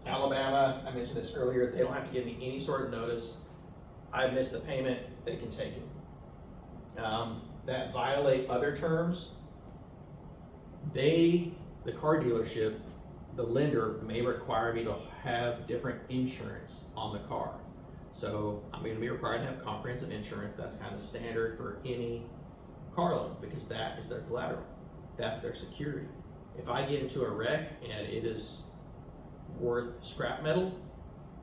Alabama, I mentioned this earlier, they don't have to give me any sort of notice. I missed the payment, they can take it. That violate other terms, the car dealership, the lender may require me to have different insurance on the car. So I'm going to be required to have comprehensive insurance. That's kind of standard for any car loan, because that is their collateral. That's their security. If I get into a wreck and it is worth scrap metal,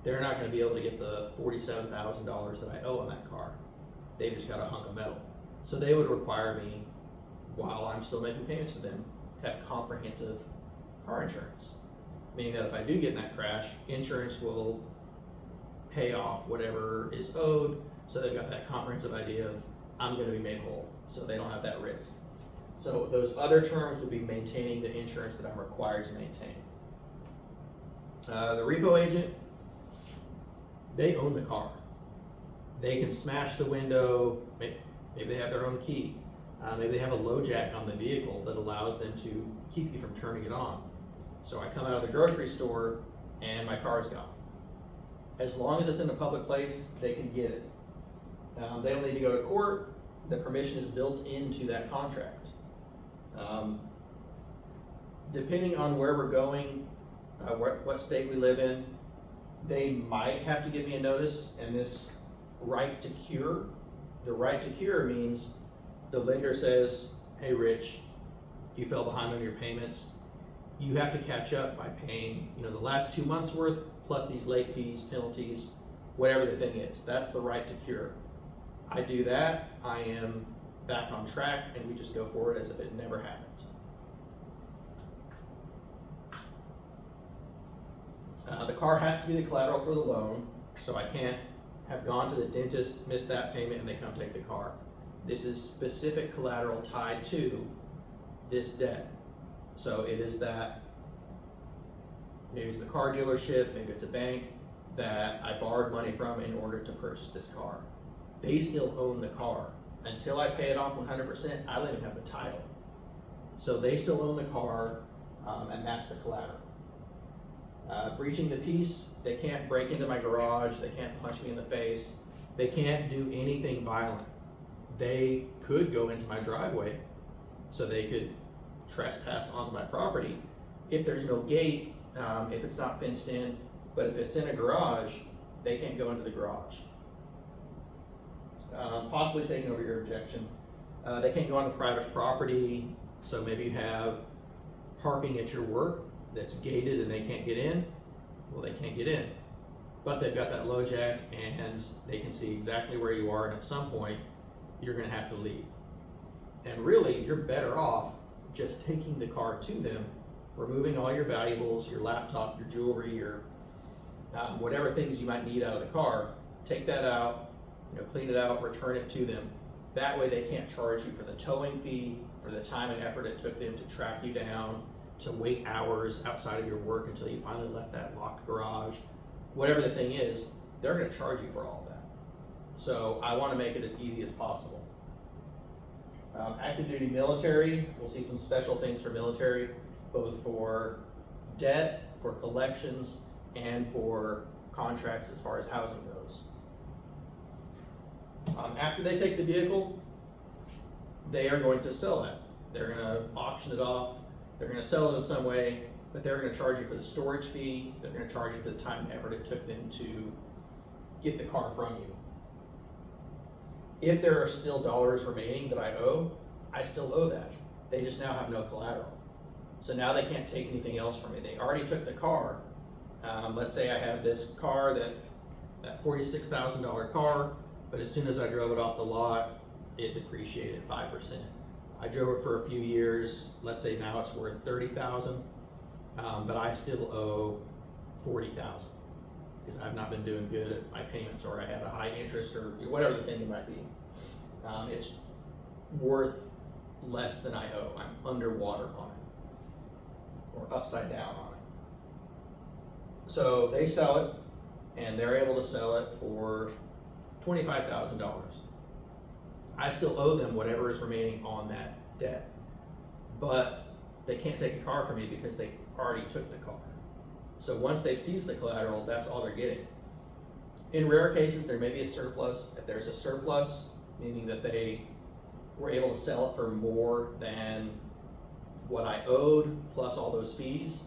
they're not going to be able to get the $47,000 that I owe on that car. They've just got a hunk of metal. So they would require me, while I'm still making payments to them, to have comprehensive car insurance. Meaning that if I do get in that crash, insurance will pay off whatever is owed, so they've got that comprehensive idea of, I'm going to be made whole, so they don't have that risk. So those other terms would be maintaining the insurance that I'm required to maintain. The repo agent, they own the car. They can smash the window, maybe they have their own key. Maybe they have a low jack on the vehicle that allows them to keep you from turning it on. So I come out of the grocery store and my car's gone. As long as it's in a public place, they can get it. They don't need to go to court. The permission is built into that contract. Depending on where we're going, what state we live in, they might have to give me a notice. And this right to cure, the right to cure means the lender says, hey Rich, you fell behind on your payments. You have to catch up by paying, the last 2 months worth plus these late fees, penalties, whatever the thing is. That's the right to cure. I do that, I am back on track, and we just go forward as if it never happened. The car has to be the collateral for the loan, so I can't have gone to the dentist, missed that payment, and they come take the car. This is specific collateral tied to this debt. So it is that, maybe it's the car dealership, maybe it's a bank that I borrowed money from in order to purchase this car. They still own the car. Until I pay it off 100%, I don't even have the title. So they still own the car, and that's the collateral. Breaching the peace, they can't break into my garage, they can't punch me in the face, they can't do anything violent. They could go into my driveway, so they could trespass onto my property. If there's no gate, if it's not fenced in, but if it's in a garage, they can't go into the garage. Possibly taking over your objection. They can't go onto private property, so maybe you have parking at your work that's gated and they can't get in. Well, they can't get in, but they've got that low jack and they can see exactly where you are, and at some point you're going to have to leave. And really, you're better off just taking the car to them, removing all your valuables, your laptop, your jewelry, your whatever things you might need out of the car. Take that out, clean it out, return it to them. That way they can't charge you for the towing fee, for the time and effort it took them to track you down, to wait hours outside of your work until you finally left that locked garage. Whatever the thing is, they're going to charge you for all of that. So I want to make it as easy as possible. Active duty military, we'll see some special things for military, both for debt, for collections, and for contracts as far as housing goes. After they take the vehicle, they are going to sell that. They're going to auction it off, they're going to sell it in some way, but they're going to charge you for the storage fee, they're going to charge you for the time and effort it took them to get the car from you. If there are still dollars remaining that I owe, I still owe that. They just now have no collateral. So now they can't take anything else from me. They already took the car. Let's say I have this car, that $46,000 car, but as soon as I drove it off the lot, it depreciated 5%. I drove it for a few years. Let's say now it's worth $30,000, but I still owe $40,000 because I've not been doing good at my payments, or I had a high interest, or whatever the thing might be. It's worth less than I owe. I'm underwater on it, or upside down on it. So they sell it, and they're able to sell it for $25,000. I still owe them whatever is remaining on that debt, but they can't take a car from me because they already took the car. So once they've seized the collateral, that's all they're getting. In rare cases, there may be a surplus. If there's a surplus, meaning that they were able to sell it for more than what I owed plus all those fees,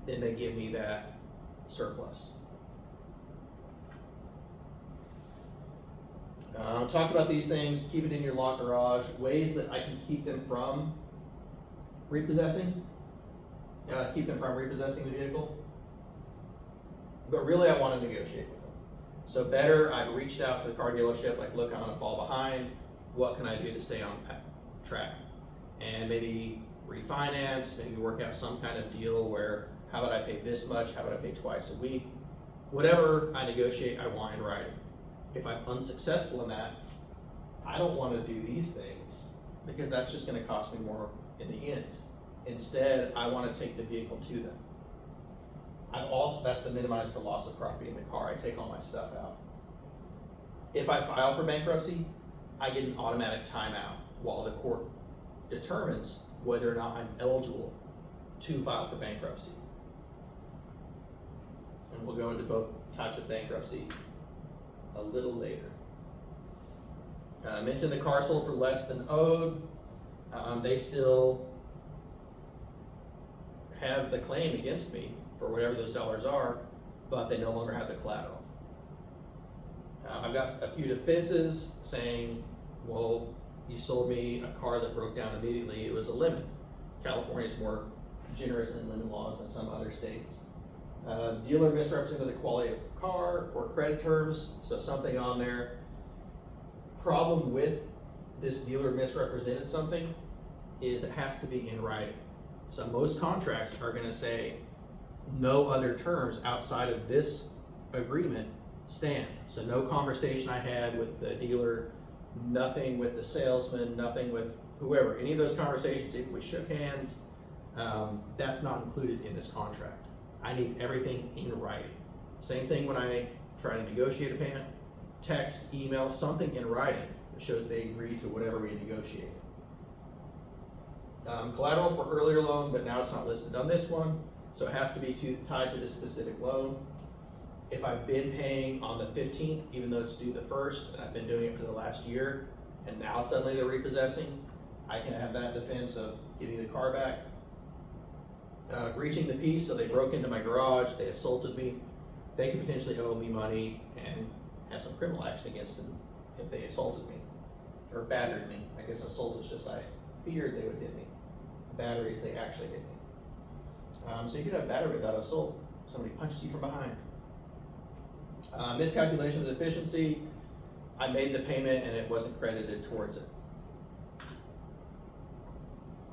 then they give me that surplus. Talk about these things, keep it in your locked garage, ways that I can keep them from repossessing, the vehicle. But really I want to negotiate with them. So better, I've reached out to the car dealership, like, look, I'm gonna fall behind, what can I do to stay on track? And maybe refinance, maybe work out some kind of deal where, how about I pay this much, how about I pay twice a week? Whatever I negotiate, I want in writing. If I'm unsuccessful in that, I don't want to do these things because that's just going to cost me more in the end. Instead, I want to take the vehicle to them. That's to minimize the loss of property in the car. I take all my stuff out. If I file for bankruptcy, I get an automatic timeout while the court determines whether or not I'm eligible to file for bankruptcy. And we'll go into both types of bankruptcy a little later. I mentioned the car sold for less than owed. They still have the claim against me for whatever those dollars are, but they no longer have the collateral. I've got a few defenses saying, well, you sold me a car that broke down immediately. It was a lemon. California is more generous in lemon laws than some other states. Dealer misrepresented the quality of the car or credit terms, so something on there. Problem with this dealer misrepresented something is it has to be in writing. So most contracts are going to say no other terms outside of this agreement stand. So no conversation I had with the dealer, nothing with the salesman, nothing with whoever. Any of those conversations, if we shook hands, that's not included in this contract. I need everything in writing. Same thing when I try to negotiate a payment, text, email, something in writing that shows they agree to whatever we negotiate. Collateral for earlier loan, but now it's not listed on this one, so it has to be tied to this specific loan. If I've been paying on the 15th, even though it's due the 1st, and I've been doing it for the last year, and now suddenly they're repossessing, I can have that defense of getting the car back. Breaching the peace, so they broke into my garage, they assaulted me, they could potentially owe me money and have some criminal action against them if they assaulted me, or battered me. I guess assault is just I feared they would hit me. Battery is they actually hit me. So you could have battery without assault. Somebody punched you from behind. Miscalculation of deficiency, I made the payment and it wasn't credited towards it.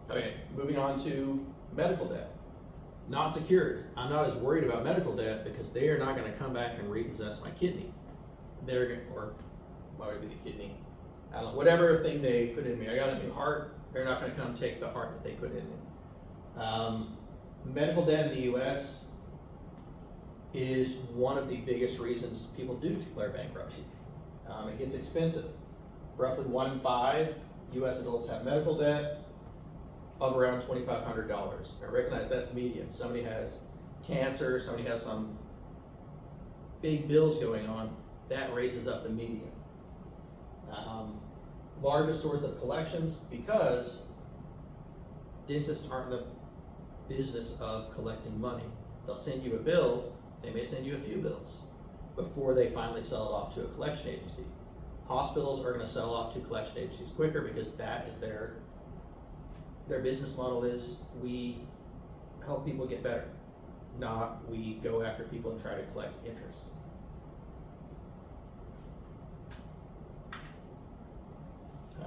Okay, moving on to medical debt. Not secured. I'm not as worried about medical debt because they are not going to come back and repossess my kidney. Or why would it be the kidney? I don't know, whatever thing they put in me. I got a new heart. They're not going to come take the heart that they put in me. Medical debt in the U.S. is one of the biggest reasons people do declare bankruptcy. It gets expensive. Roughly 1 in 5 U.S. adults have medical debt of around $2,500. I recognize that's median. Somebody has cancer, somebody has some big bills going on, that raises up the median. Largest source of collections because dentists aren't in the business of collecting money. They'll send you a bill, they may send you a few bills before they finally sell it off to a collection agency. Hospitals are gonna sell off to collection agencies quicker because that is their business model is we help people get better, not we go after people and try to collect interest.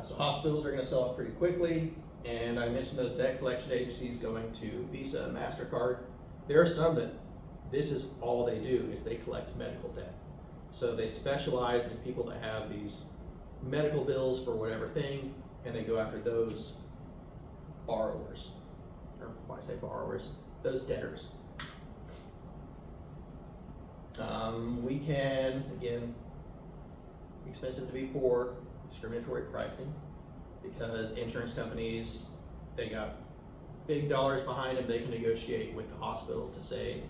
So hospitals are gonna sell it pretty quickly, and I mentioned those debt collection agencies going to Visa and MasterCard. There are some that this is all they do is they collect medical debt. So they specialize in people that have these medical bills for whatever thing, and they go after those borrowers, or why I say borrowers, those debtors. We can, again, expensive to be poor, discriminatory pricing, because insurance companies, they got big dollars behind them. They can negotiate with the hospital to say,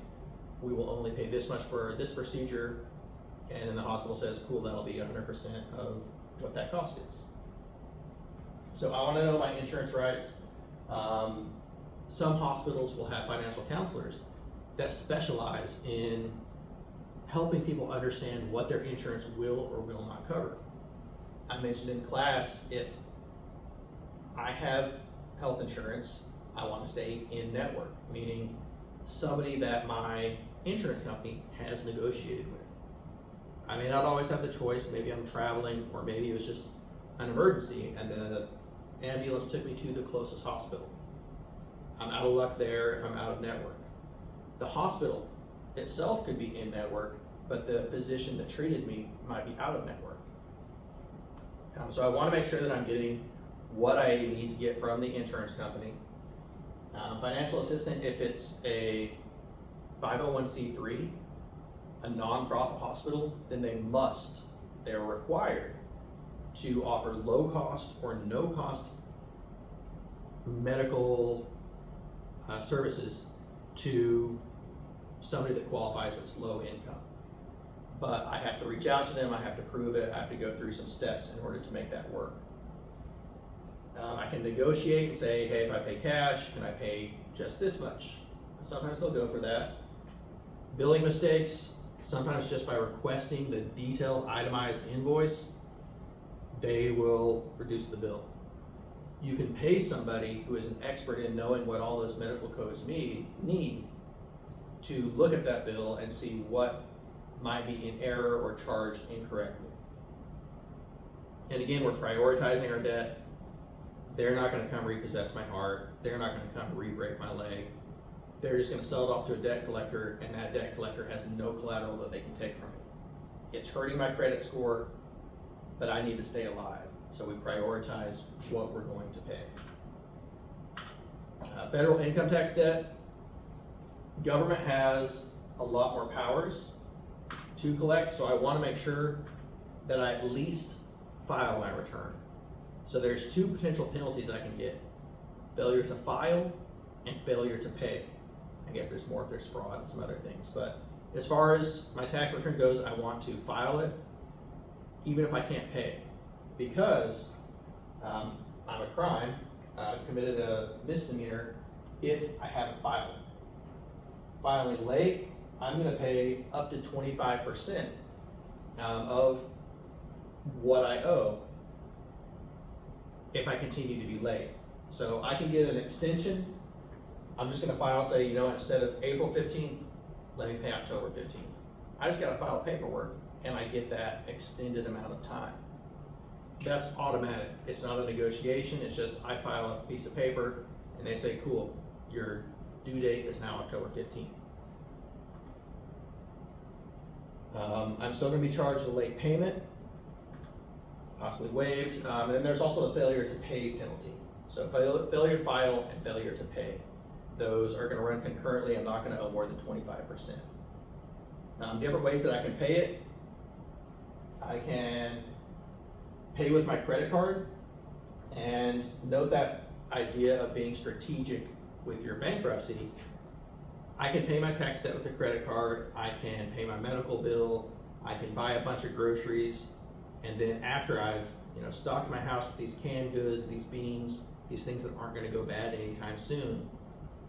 we will only pay this much for this procedure, and then the hospital says, cool, that'll be 100% of what that cost is. So I want to know my insurance rights. Some hospitals will have financial counselors that specialize in helping people understand what their insurance will or will not cover. I mentioned in class, if I have health insurance, I want to stay in network, meaning somebody that my insurance company has negotiated with. I may not always have the choice. Maybe I'm traveling, or maybe it was just an emergency and the ambulance took me to the closest hospital. I'm out of luck there if I'm out of network. The hospital itself could be in network, but the physician that treated me might be out of network. So I want to make sure that I'm getting what I need to get from the insurance company. Financial assistant, if it's a 501c3, a nonprofit hospital, then they're required to offer low cost or no cost medical services to somebody that qualifies as low income. But I have to reach out to them, I have to prove it, I have to go through some steps in order to make that work. I can negotiate and say, hey, if I pay cash, can I pay just this much? Sometimes they'll go for that. Billing mistakes, sometimes just by requesting the detailed itemized invoice, they will reduce the bill. You can pay somebody who is an expert in knowing what all those medical codes need to look at that bill and see what might be in error or charged incorrectly. And again, we're prioritizing our debt. They're not going to come repossess my heart. They're not going to come re-break my leg. They're just going to sell it off to a debt collector, and that debt collector has no collateral that they can take from me. It's hurting my credit score, but I need to stay alive. So we prioritize what we're going to pay. Federal income tax debt. Government has a lot more powers to collect, so I want to make sure that I at least file my return. So there's two potential penalties I can get: failure to file and failure to pay. I guess there's more if there's fraud and some other things, but as far as my tax return goes, I want to file it even if I can't pay, because I'm a crime. I've committed a misdemeanor if I haven't filed. Filing late, I'm going to pay up to 25% of what I owe if I continue to be late. So I can get an extension. I'm just going to file, say, you know, instead of April 15th, let me pay October 15th. I just got to file paperwork and I get that extended amount of time. That's automatic. It's not a negotiation. It's just I file a piece of paper and they say, cool, your due date is now October 15th. I'm still going to be charged a late payment, possibly waived, and then there's also a failure to pay penalty. So failure to file and failure to pay. Those are going to run concurrently. I'm not going to owe more than 25%. Different ways that I can pay it. I can pay with my credit card, and note that idea of being strategic with your bankruptcy. I can pay my tax debt with a credit card, I can pay my medical bill, I can buy a bunch of groceries, and then after I've stocked my house with these canned goods, these beans, these things that aren't going to go bad anytime soon,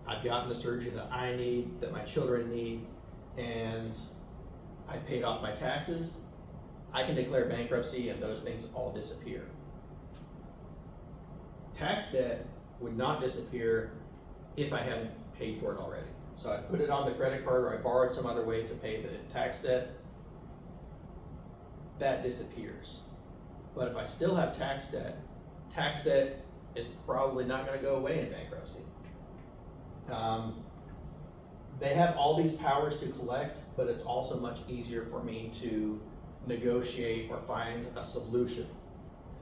I've gotten the surgery that I need, that my children need, and I paid off my taxes, I can declare bankruptcy and those things all disappear. Tax debt would not disappear if I hadn't paid for it already. So I put it on the credit card or I borrowed some other way to pay the tax debt, that disappears. But if I still have tax debt is probably not gonna go away in bankruptcy. They have all these powers to collect, but it's also much easier for me to negotiate or find a solution.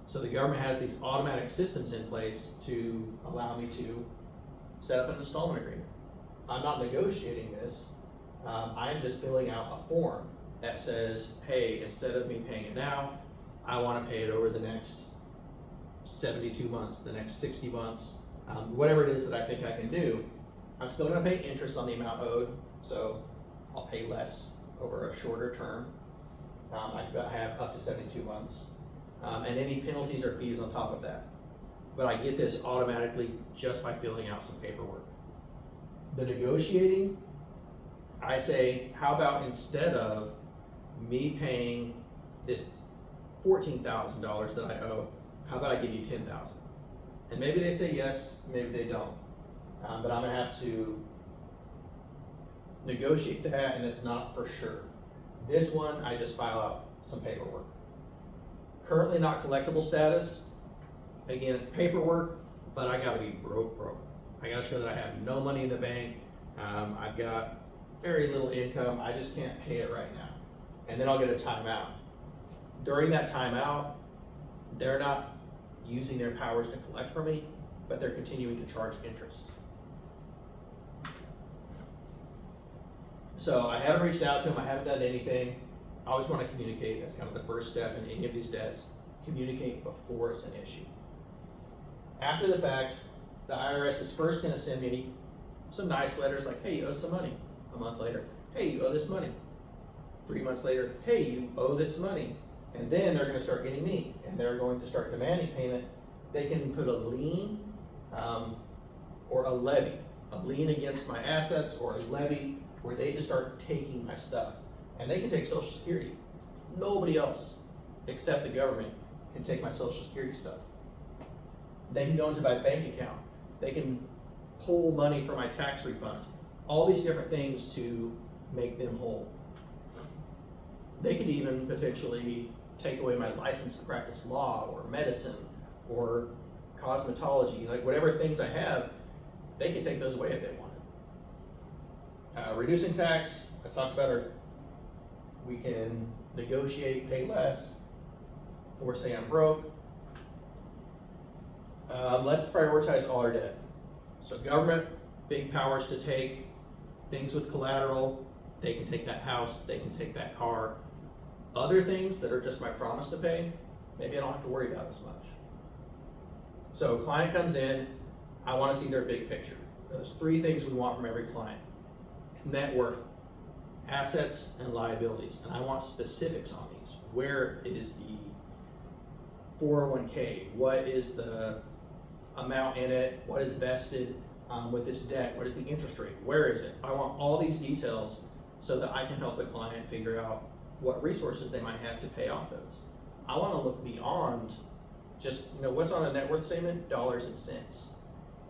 So the government has these automatic systems in place to allow me to set up an installment agreement. I'm not negotiating this. I'm just filling out a form that says, hey, instead of me paying it now, I want to pay it over the next 72 months, the next 60 months, whatever it is that I think I can do. I'm still going to pay interest on the amount owed, so I'll pay less over a shorter term. I have up to 72 months, and any penalties or fees on top of that. But I get this automatically just by filling out some paperwork. The negotiating, I say, how about instead of me paying this $14,000 that I owe, how about I give you $10,000? And maybe they say yes, maybe they don't. But I'm gonna have to negotiate that, and it's not for sure. This one, I just file out some paperwork. Currently not collectible status. Again, it's paperwork, but I gotta be broke. I gotta show that I have no money in the bank. I've got very little income. I just can't pay it right now. And then I'll get a timeout. During that timeout, they're not using their powers to collect from me, but they're continuing to charge interest. So I haven't reached out to them, I haven't done anything. I always want to communicate. That's kind of the first step in any of these debts. Communicate before it's an issue. After the fact, the IRS is first going to send me some nice letters like, hey, you owe some money. A month later, hey, you owe this money. 3 months later, hey, you owe this money. And then they're going to start getting me, and they're going to start demanding payment. They can put a lien or a levy against my assets, or a levy where they just start taking my stuff. And they can take Social Security. Nobody else except the government can take my Social Security stuff. They can go into my bank account. They can pull money from my tax refund. All these different things to make them whole. They could even potentially take away my license to practice law or medicine or cosmetology, like whatever things I have, they can take those away if they wanted. Reducing tax, I talked about it. We can negotiate, pay less, or say I'm broke. Let's prioritize all our debt. So government, big powers to take things with collateral. They can take that house, they can take that car. Other things that are just my promise to pay, maybe I don't have to worry about as much. So client comes in, I want to see their big picture. There's 3 things we want from every client. Net worth, assets, and liabilities. And I want specifics on these. Where is the 401k? What is the amount in it? What is vested with this debt? What is the interest rate? Where is it? I want all these details so that I can help the client figure out what resources they might have to pay off those. I want to look beyond just, what's on a net worth statement? Dollars and cents.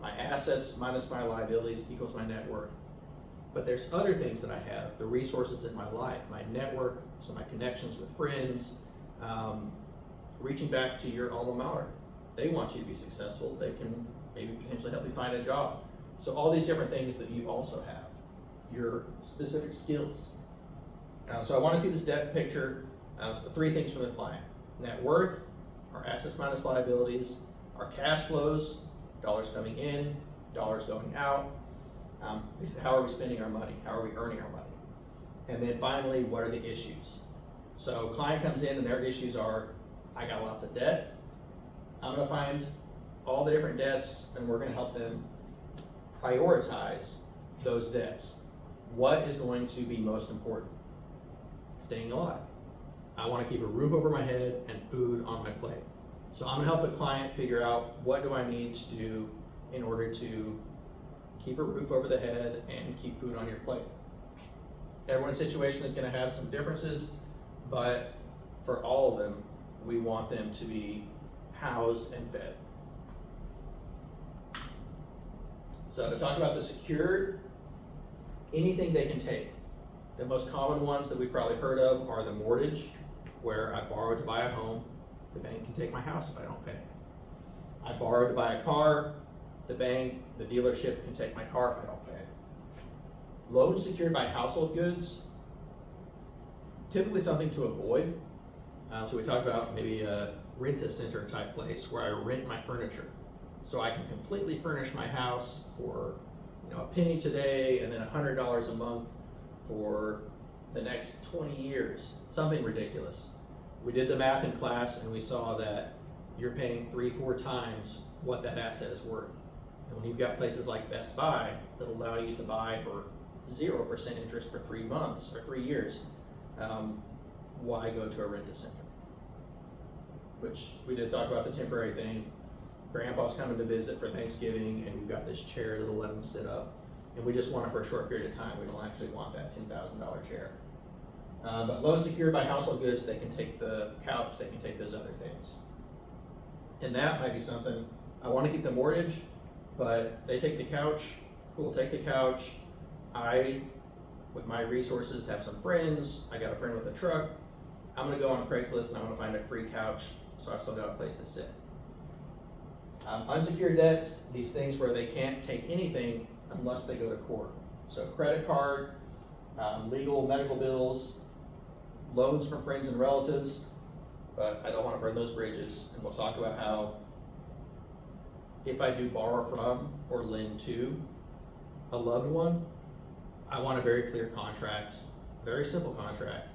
My assets minus my liabilities equals my net worth. But there's other things that I have, the resources in my life, my network, so my connections with friends, reaching back to your alma mater. They want you to be successful. They can maybe potentially help you find a job. So all these different things that you also have, your specific skills. So I want to see this debt picture. So the 3 things from the client: net worth, our assets minus liabilities, our cash flows, dollars coming in, dollars going out. How are we spending our money? How are we earning our money? And then finally, what are the issues? So client comes in and their issues are, I got lots of debt. I'm going to find all the different debts and we're going to help them prioritize those debts. What is going to be most important? Staying alive. I want to keep a roof over my head and food on my plate. So I'm going to help the client figure out, what do I need to do in order to keep a roof over the head and keep food on your plate. Everyone's situation is going to have some differences, but for all of them, we want them to be housed and fed. So to talk about the secured, anything they can take. The most common ones that we've probably heard of are the mortgage, where I borrowed to buy a home, the bank can take my house if I don't pay. I borrowed to buy a car, the bank, the dealership can take my car if I don't pay. Loans secured by household goods, typically something to avoid. So we talked about maybe a rent-a-center type place where I rent my furniture. So I can completely furnish my house for a penny today and then $100 a month for the next 20 years, something ridiculous. We did the math in class and we saw that you're paying 3-4 times what that asset is worth. And when you've got places like Best Buy that allow you to buy for 0% interest for 3 months or 3 years, why go to a rent-a-center? Which we did talk about the temporary thing. Grandpa's coming to visit for Thanksgiving and we've got this chair that'll let him sit up. And we just want it for a short period of time. We don't actually want that $10,000 chair. But loans secured by household goods, they can take the couch, they can take those other things. And that might be something, I want to keep the mortgage, but they take the couch, cool, take the couch. I, with my resources, have some friends. I got a friend with a truck. I'm gonna go on Craigslist and I'm gonna find a free couch so I've still got a place to sit. Unsecured debts, these things where they can't take anything unless they go to court. So credit card, legal, medical bills, loans from friends and relatives, but I don't want to burn those bridges. And we'll talk about how if I do borrow from or lend to a loved one, I want a very clear contract, very simple contract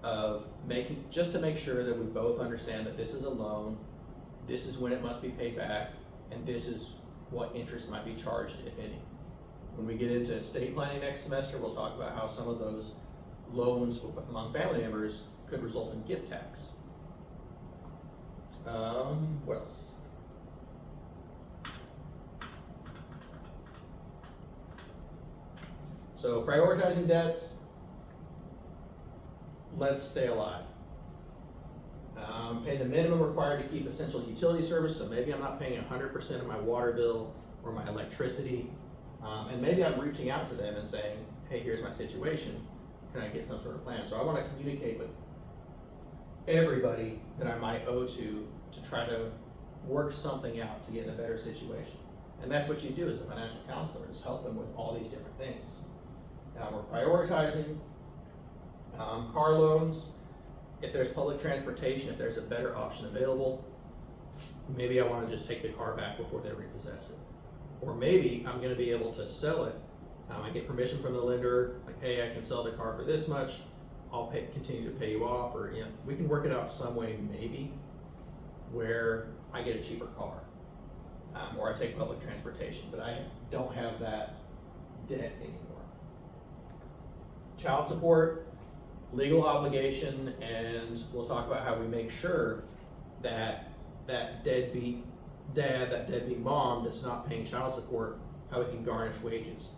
of just to make sure that we both understand that this is a loan, this is when it must be paid back, and this is what interest might be charged, if any. When we get into estate planning next semester, we'll talk about how some of those loans among family members could result in gift tax. What else? So prioritizing debts, let's stay alive. Pay the minimum required to keep essential utility service, so maybe I'm not paying 100% of my water bill or my electricity, and maybe I'm reaching out to them and saying, hey, here's my situation, can I get some sort of plan? So I want to communicate with everybody that I might owe to try to work something out to get in a better situation. And that's what you do as a financial counselor, is help them with all these different things. Now we're prioritizing car loans. If there's public transportation, if there's a better option available, maybe I want to just take the car back before they repossess it. Or maybe I'm going to be able to sell it. I get permission from the lender, like, hey, I can sell the car for this much. I'll continue to pay you off, or we can work it out some way, maybe, where I get a cheaper car, or I take public transportation, but I don't have that debt anymore. Child support, legal obligation, and we'll talk about how we make sure that that deadbeat dad, that deadbeat mom that's not paying child support, how we can garnish wages.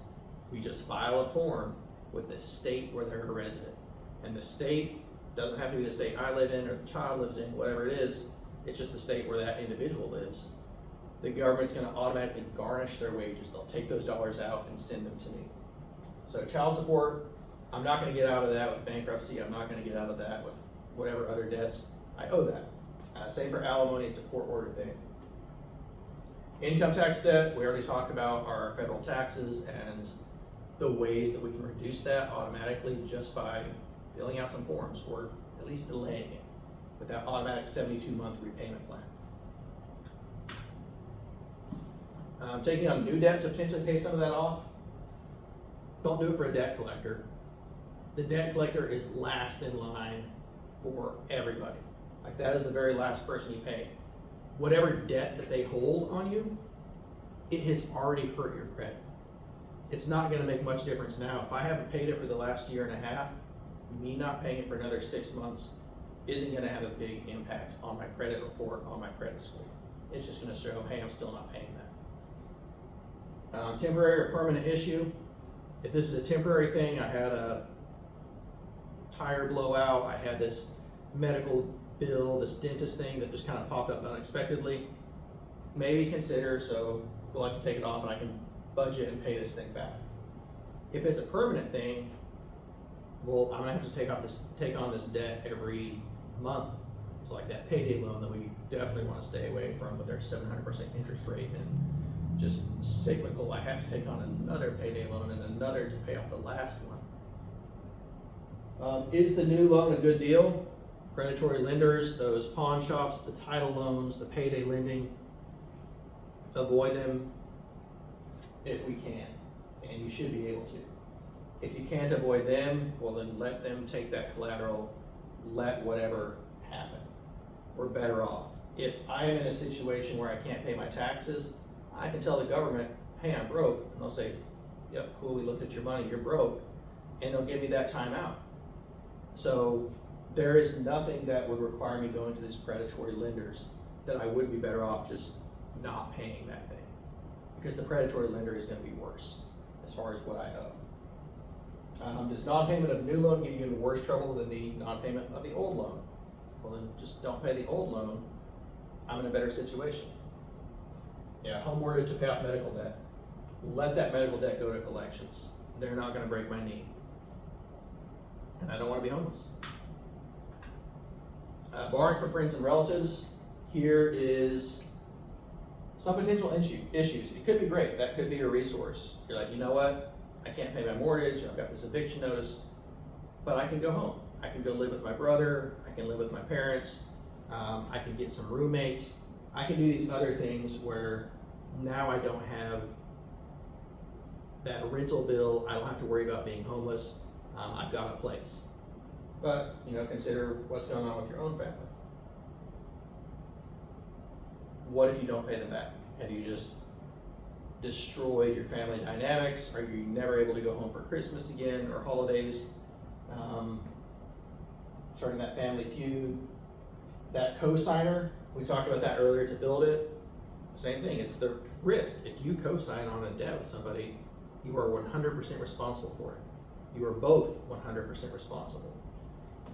We just file a form with the state where they're a resident. And the state doesn't have to be the state I live in or the child lives in, whatever it is, it's just the state where that individual lives. The government's gonna automatically garnish their wages. They'll take those dollars out and send them to me. So child support, I'm not gonna get out of that with bankruptcy. I'm not gonna get out of that with whatever other debts. I owe that. Same for alimony, it's a court-ordered thing. Income tax debt, we already talked about our federal taxes and the ways that we can reduce that automatically just by filling out some forms, or at least delaying it with that automatic 72-month repayment plan. Taking on new debt to potentially pay some of that off. Don't do it for a debt collector. The debt collector is last in line for everybody. Like, that is the very last person you pay. Whatever debt that they hold on you, it has already hurt your credit. It's not gonna make much difference now. If I haven't paid it for the last year and a half, me not paying it for another 6 months isn't gonna have a big impact on my credit report, on my credit score. It's just gonna show, hey, I'm still not paying that. Temporary or permanent issue. If this is a temporary thing, I had a tire blowout, I had this medical bill, this dentist thing that just kind of popped up unexpectedly, maybe consider, so well, I can take it off and I can budget and pay this thing back. If it's a permanent thing, well, I'm gonna have to take on this debt every month. It's like that payday loan that we definitely want to stay away from with their 700% interest rate and just cyclical. I have to take on another payday loan and another to pay off the last one. Is the new loan a good deal? Predatory lenders, those pawn shops, the title loans, the payday lending, avoid them if we can, and you should be able to. If you can't avoid them, well then let them take that collateral, let whatever happen. We're better off. If I am in a situation where I can't pay my taxes, I can tell the government, hey, I'm broke, and they'll say, yep, cool, we looked at your money, you're broke, and they'll give me that time out. So there is nothing that would require me going to these predatory lenders that I would be better off just not paying that thing, because the predatory lender is going to be worse as far as what I owe. Does non-payment of new loan get you in worse trouble than the non-payment of the old loan? Well, then just don't pay the old loan. I'm in a better situation. Yeah, home mortgage to pay off medical debt. Let that medical debt go to collections. They're not going to break my knee, and I don't want to be homeless. Borrowing from friends and relatives. Here is some potential issues. It could be great. That could be a resource. You're like, you know what? I can't pay my mortgage. I've got this eviction notice, but I can go home. I can go live with my brother. I can live with my parents. I can get some roommates. I can do these other things where now I don't have that rental bill. I don't have to worry about being homeless. I've got a place. But, consider what's going on with your own family. What if you don't pay them back? Have you just destroyed your family dynamics? Are you never able to go home for Christmas again or holidays? Starting that family feud. That co-signer, we talked about that earlier to build it. Same thing, it's the risk. If you co-sign on a debt with somebody, you are 100% responsible for it. You are both 100% responsible.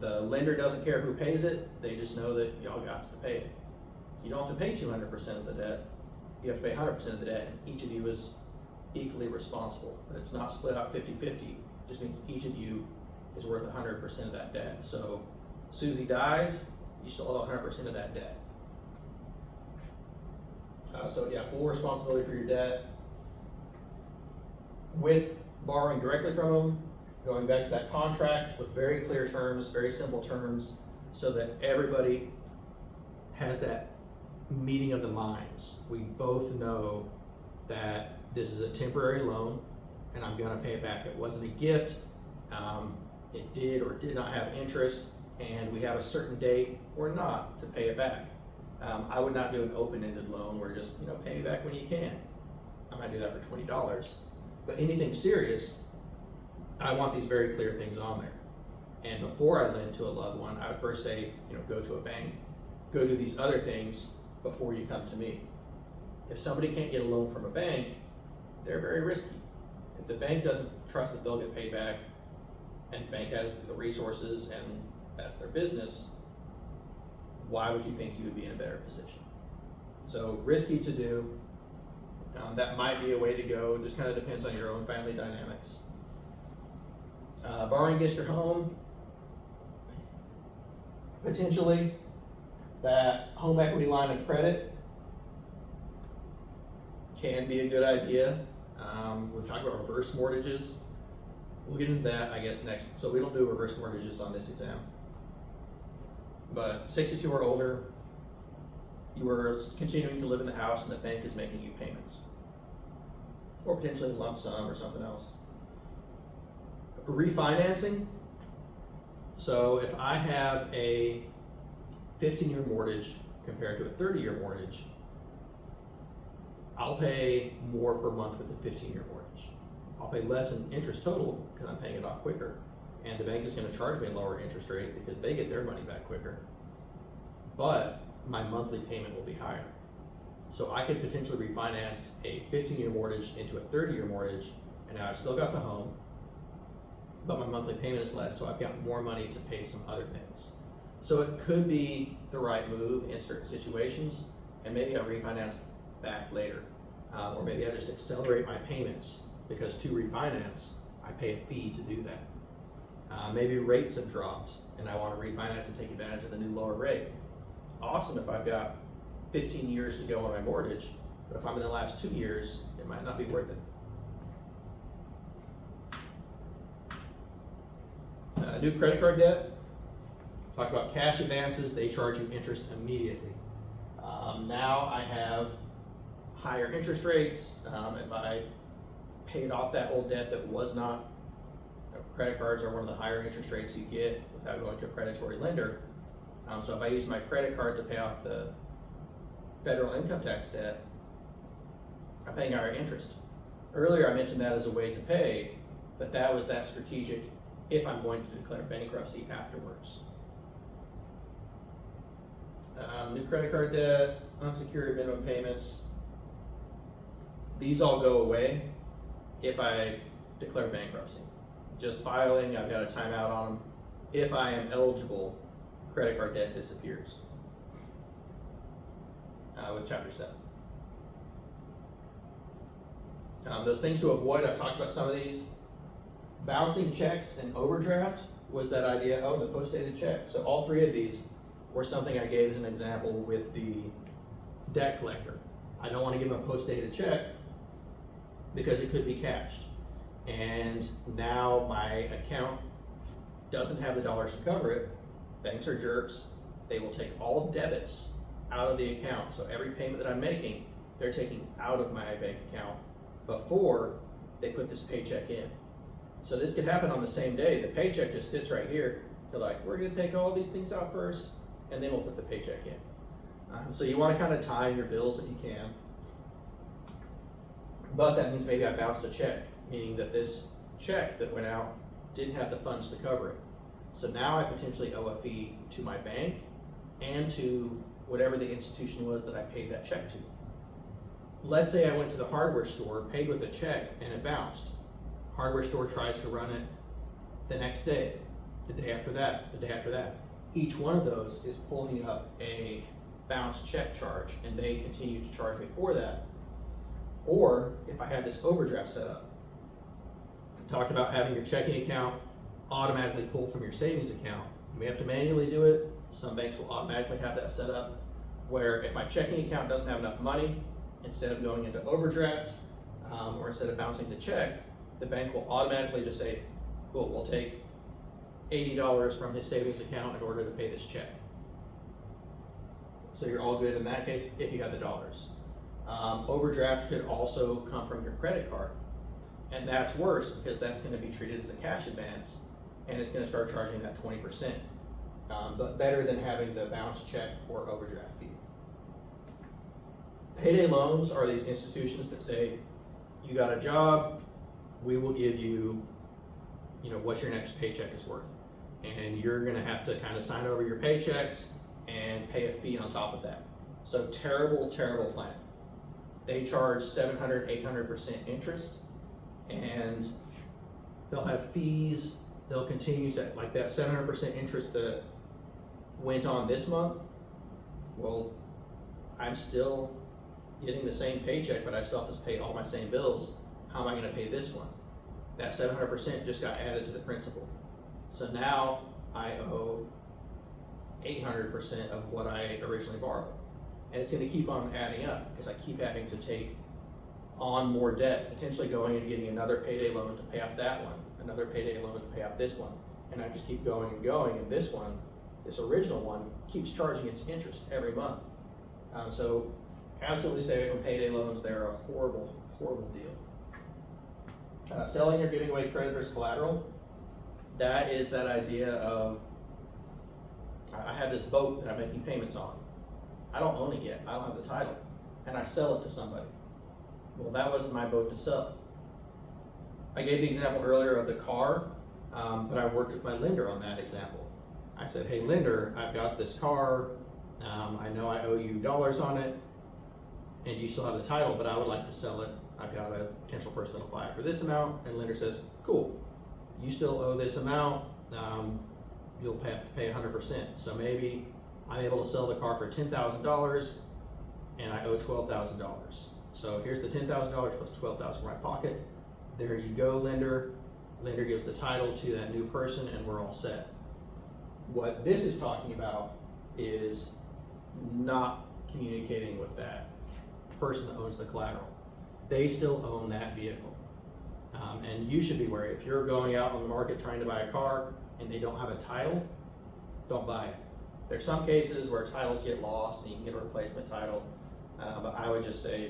The lender doesn't care who pays it, they just know that y'all got to pay it. You don't have to pay 200% of the debt, you have to pay 100% of the debt, and each of you is equally responsible. But it's not split out 50-50, it just means each of you is worth 100% of that debt. So Susie dies, you still owe 100% of that debt. Full responsibility for your debt. With borrowing directly from them, going back to that contract with very clear terms, very simple terms, so that everybody has that meeting of the minds. We both know that this is a temporary loan and I'm gonna pay it back. It wasn't a gift, it did or did not have interest, and we have a certain date or not to pay it back. I would not do an open-ended loan where just, pay me back when you can. I might do that for $20. But anything serious, I want these very clear things on there. And before I lend to a loved one, I would first say, go to a bank, go do these other things before you come to me. If somebody can't get a loan from a bank, they're very risky. If the bank doesn't trust that they'll get paid back, and the bank has the resources and that's their business, why would you think you would be in a better position? So risky to do. That might be a way to go. It just kind of depends on your own family dynamics. Borrowing against your home, potentially that home equity line of credit can be a good idea. We've talked about reverse mortgages. We'll get into that, I guess, next. So we don't do reverse mortgages on this exam. But 62 or older, you are continuing to live in the house and the bank is making you payments. Or potentially a lump sum or something else. Refinancing. So if I have a 15-year mortgage compared to a 30-year mortgage, I'll pay more per month with a 15-year mortgage. I'll pay less in interest total because I'm paying it off quicker. And the bank is going to charge me a lower interest rate because they get their money back quicker. But my monthly payment will be higher. So I could potentially refinance a 15-year mortgage into a 30-year mortgage, and now I've still got the home, but my monthly payment is less, so I've got more money to pay some other things. So it could be the right move in certain situations, and maybe I refinance back later. Or maybe I just accelerate my payments, because to refinance, I pay a fee to do that. Maybe rates have dropped and I want to refinance and take advantage of the new lower rate. Awesome if I've got 15 years to go on my mortgage, but if I'm in the last 2 years, it might not be worth it. New credit card debt. Talk about cash advances, they charge you interest immediately. Now I have higher interest rates. If I paid off that old debt that was not, credit cards are one of the higher interest rates you get without going to a predatory lender. So if I use my credit card to pay off the federal income tax debt, I'm paying higher interest. Earlier I mentioned that as a way to pay, but that was that strategic if I'm going to declare bankruptcy afterwards. New credit card debt, unsecured minimum payments, these all go away if I declare bankruptcy. Just filing, I've got a timeout on them. If I am eligible, credit card debt disappears with Chapter 7. Those things to avoid, I've talked about some of these. Bouncing checks and overdraft was that idea, the post-dated check. So all three of these were something I gave as an example with the debt collector. I don't want to give them a post-dated check because it could be cashed. And now my account doesn't have the dollars to cover it. Banks are jerks. They will take all debits out of the account. So every payment that I'm making, they're taking out of my bank account before they put this paycheck in. So this could happen on the same day. The paycheck just sits right here. They're like, we're gonna take all these things out first, and then we'll put the paycheck in. So you wanna kind of time your bills if you can. But that means maybe I bounced a check, meaning that this check that went out didn't have the funds to cover it. So now I potentially owe a fee to my bank and to whatever the institution was that I paid that check to. Let's say I went to the hardware store, paid with a check, and it bounced. Hardware store tries to run it the next day, the day after that, the day after that. Each one of those is pulling up a bounced check charge, and they continue to charge me for that. Or if I had this overdraft set up, I talked about having your checking account automatically pulled from your savings account. You may have to manually do it. Some banks will automatically have that set up, where if my checking account doesn't have enough money, instead of going into overdraft, or instead of bouncing the check, the bank will automatically just say, cool, we'll take $80 from his savings account in order to pay this check. So you're all good in that case if you have the dollars. Overdraft could also come from your credit card. And that's worse because that's going to be treated as a cash advance, and it's going to start charging that 20%. But better than having the bounce check or overdraft fee. Payday loans are these institutions that say, you got a job, we will give you, what your next paycheck is worth. And you're gonna have to kind of sign over your paychecks and pay a fee on top of that. So terrible, terrible plan. They charge 700, 800% interest, and they'll have fees. They'll continue to, like that 700% interest that went on this month, well, I'm still getting the same paycheck, but I still have to pay all my same bills. How am I gonna pay this one? That 700% just got added to the principal. So now I owe 800% of what I originally borrowed. And it's gonna keep on adding up because I keep having to take on more debt, potentially going and getting another payday loan to pay off that one, another payday loan to pay off this one. And I just keep going and going, and this one, this original one, keeps charging its interest every month. So absolutely stay away from payday loans. They're a horrible, horrible deal. Selling or giving away creditors' collateral, that is that idea of, I have this boat that I'm making payments on. I don't own it yet, I don't have the title, and I sell it to somebody. Well, that wasn't my boat to sell. I gave the example earlier of the car, but I worked with my lender on that example. I said, hey lender, I've got this car, I know I owe you dollars on it, and you still have the title, but I would like to sell it. I've got a potential person that'll buy it for this amount, and lender says, cool, you still owe this amount, you'll have to pay 100%. So maybe I'm able to sell the car for $10,000 and I owe $12,000. So here's the $10,000 plus $12,000 in my pocket. There you go, lender. Lender gives the title to that new person and we're all set. What this is talking about is not communicating with that person that owns the collateral. They still own that vehicle. And you should be wary. If you're going out on the market trying to buy a car and they don't have a title, don't buy it. There's some cases where titles get lost and you can get a replacement title, but I would just say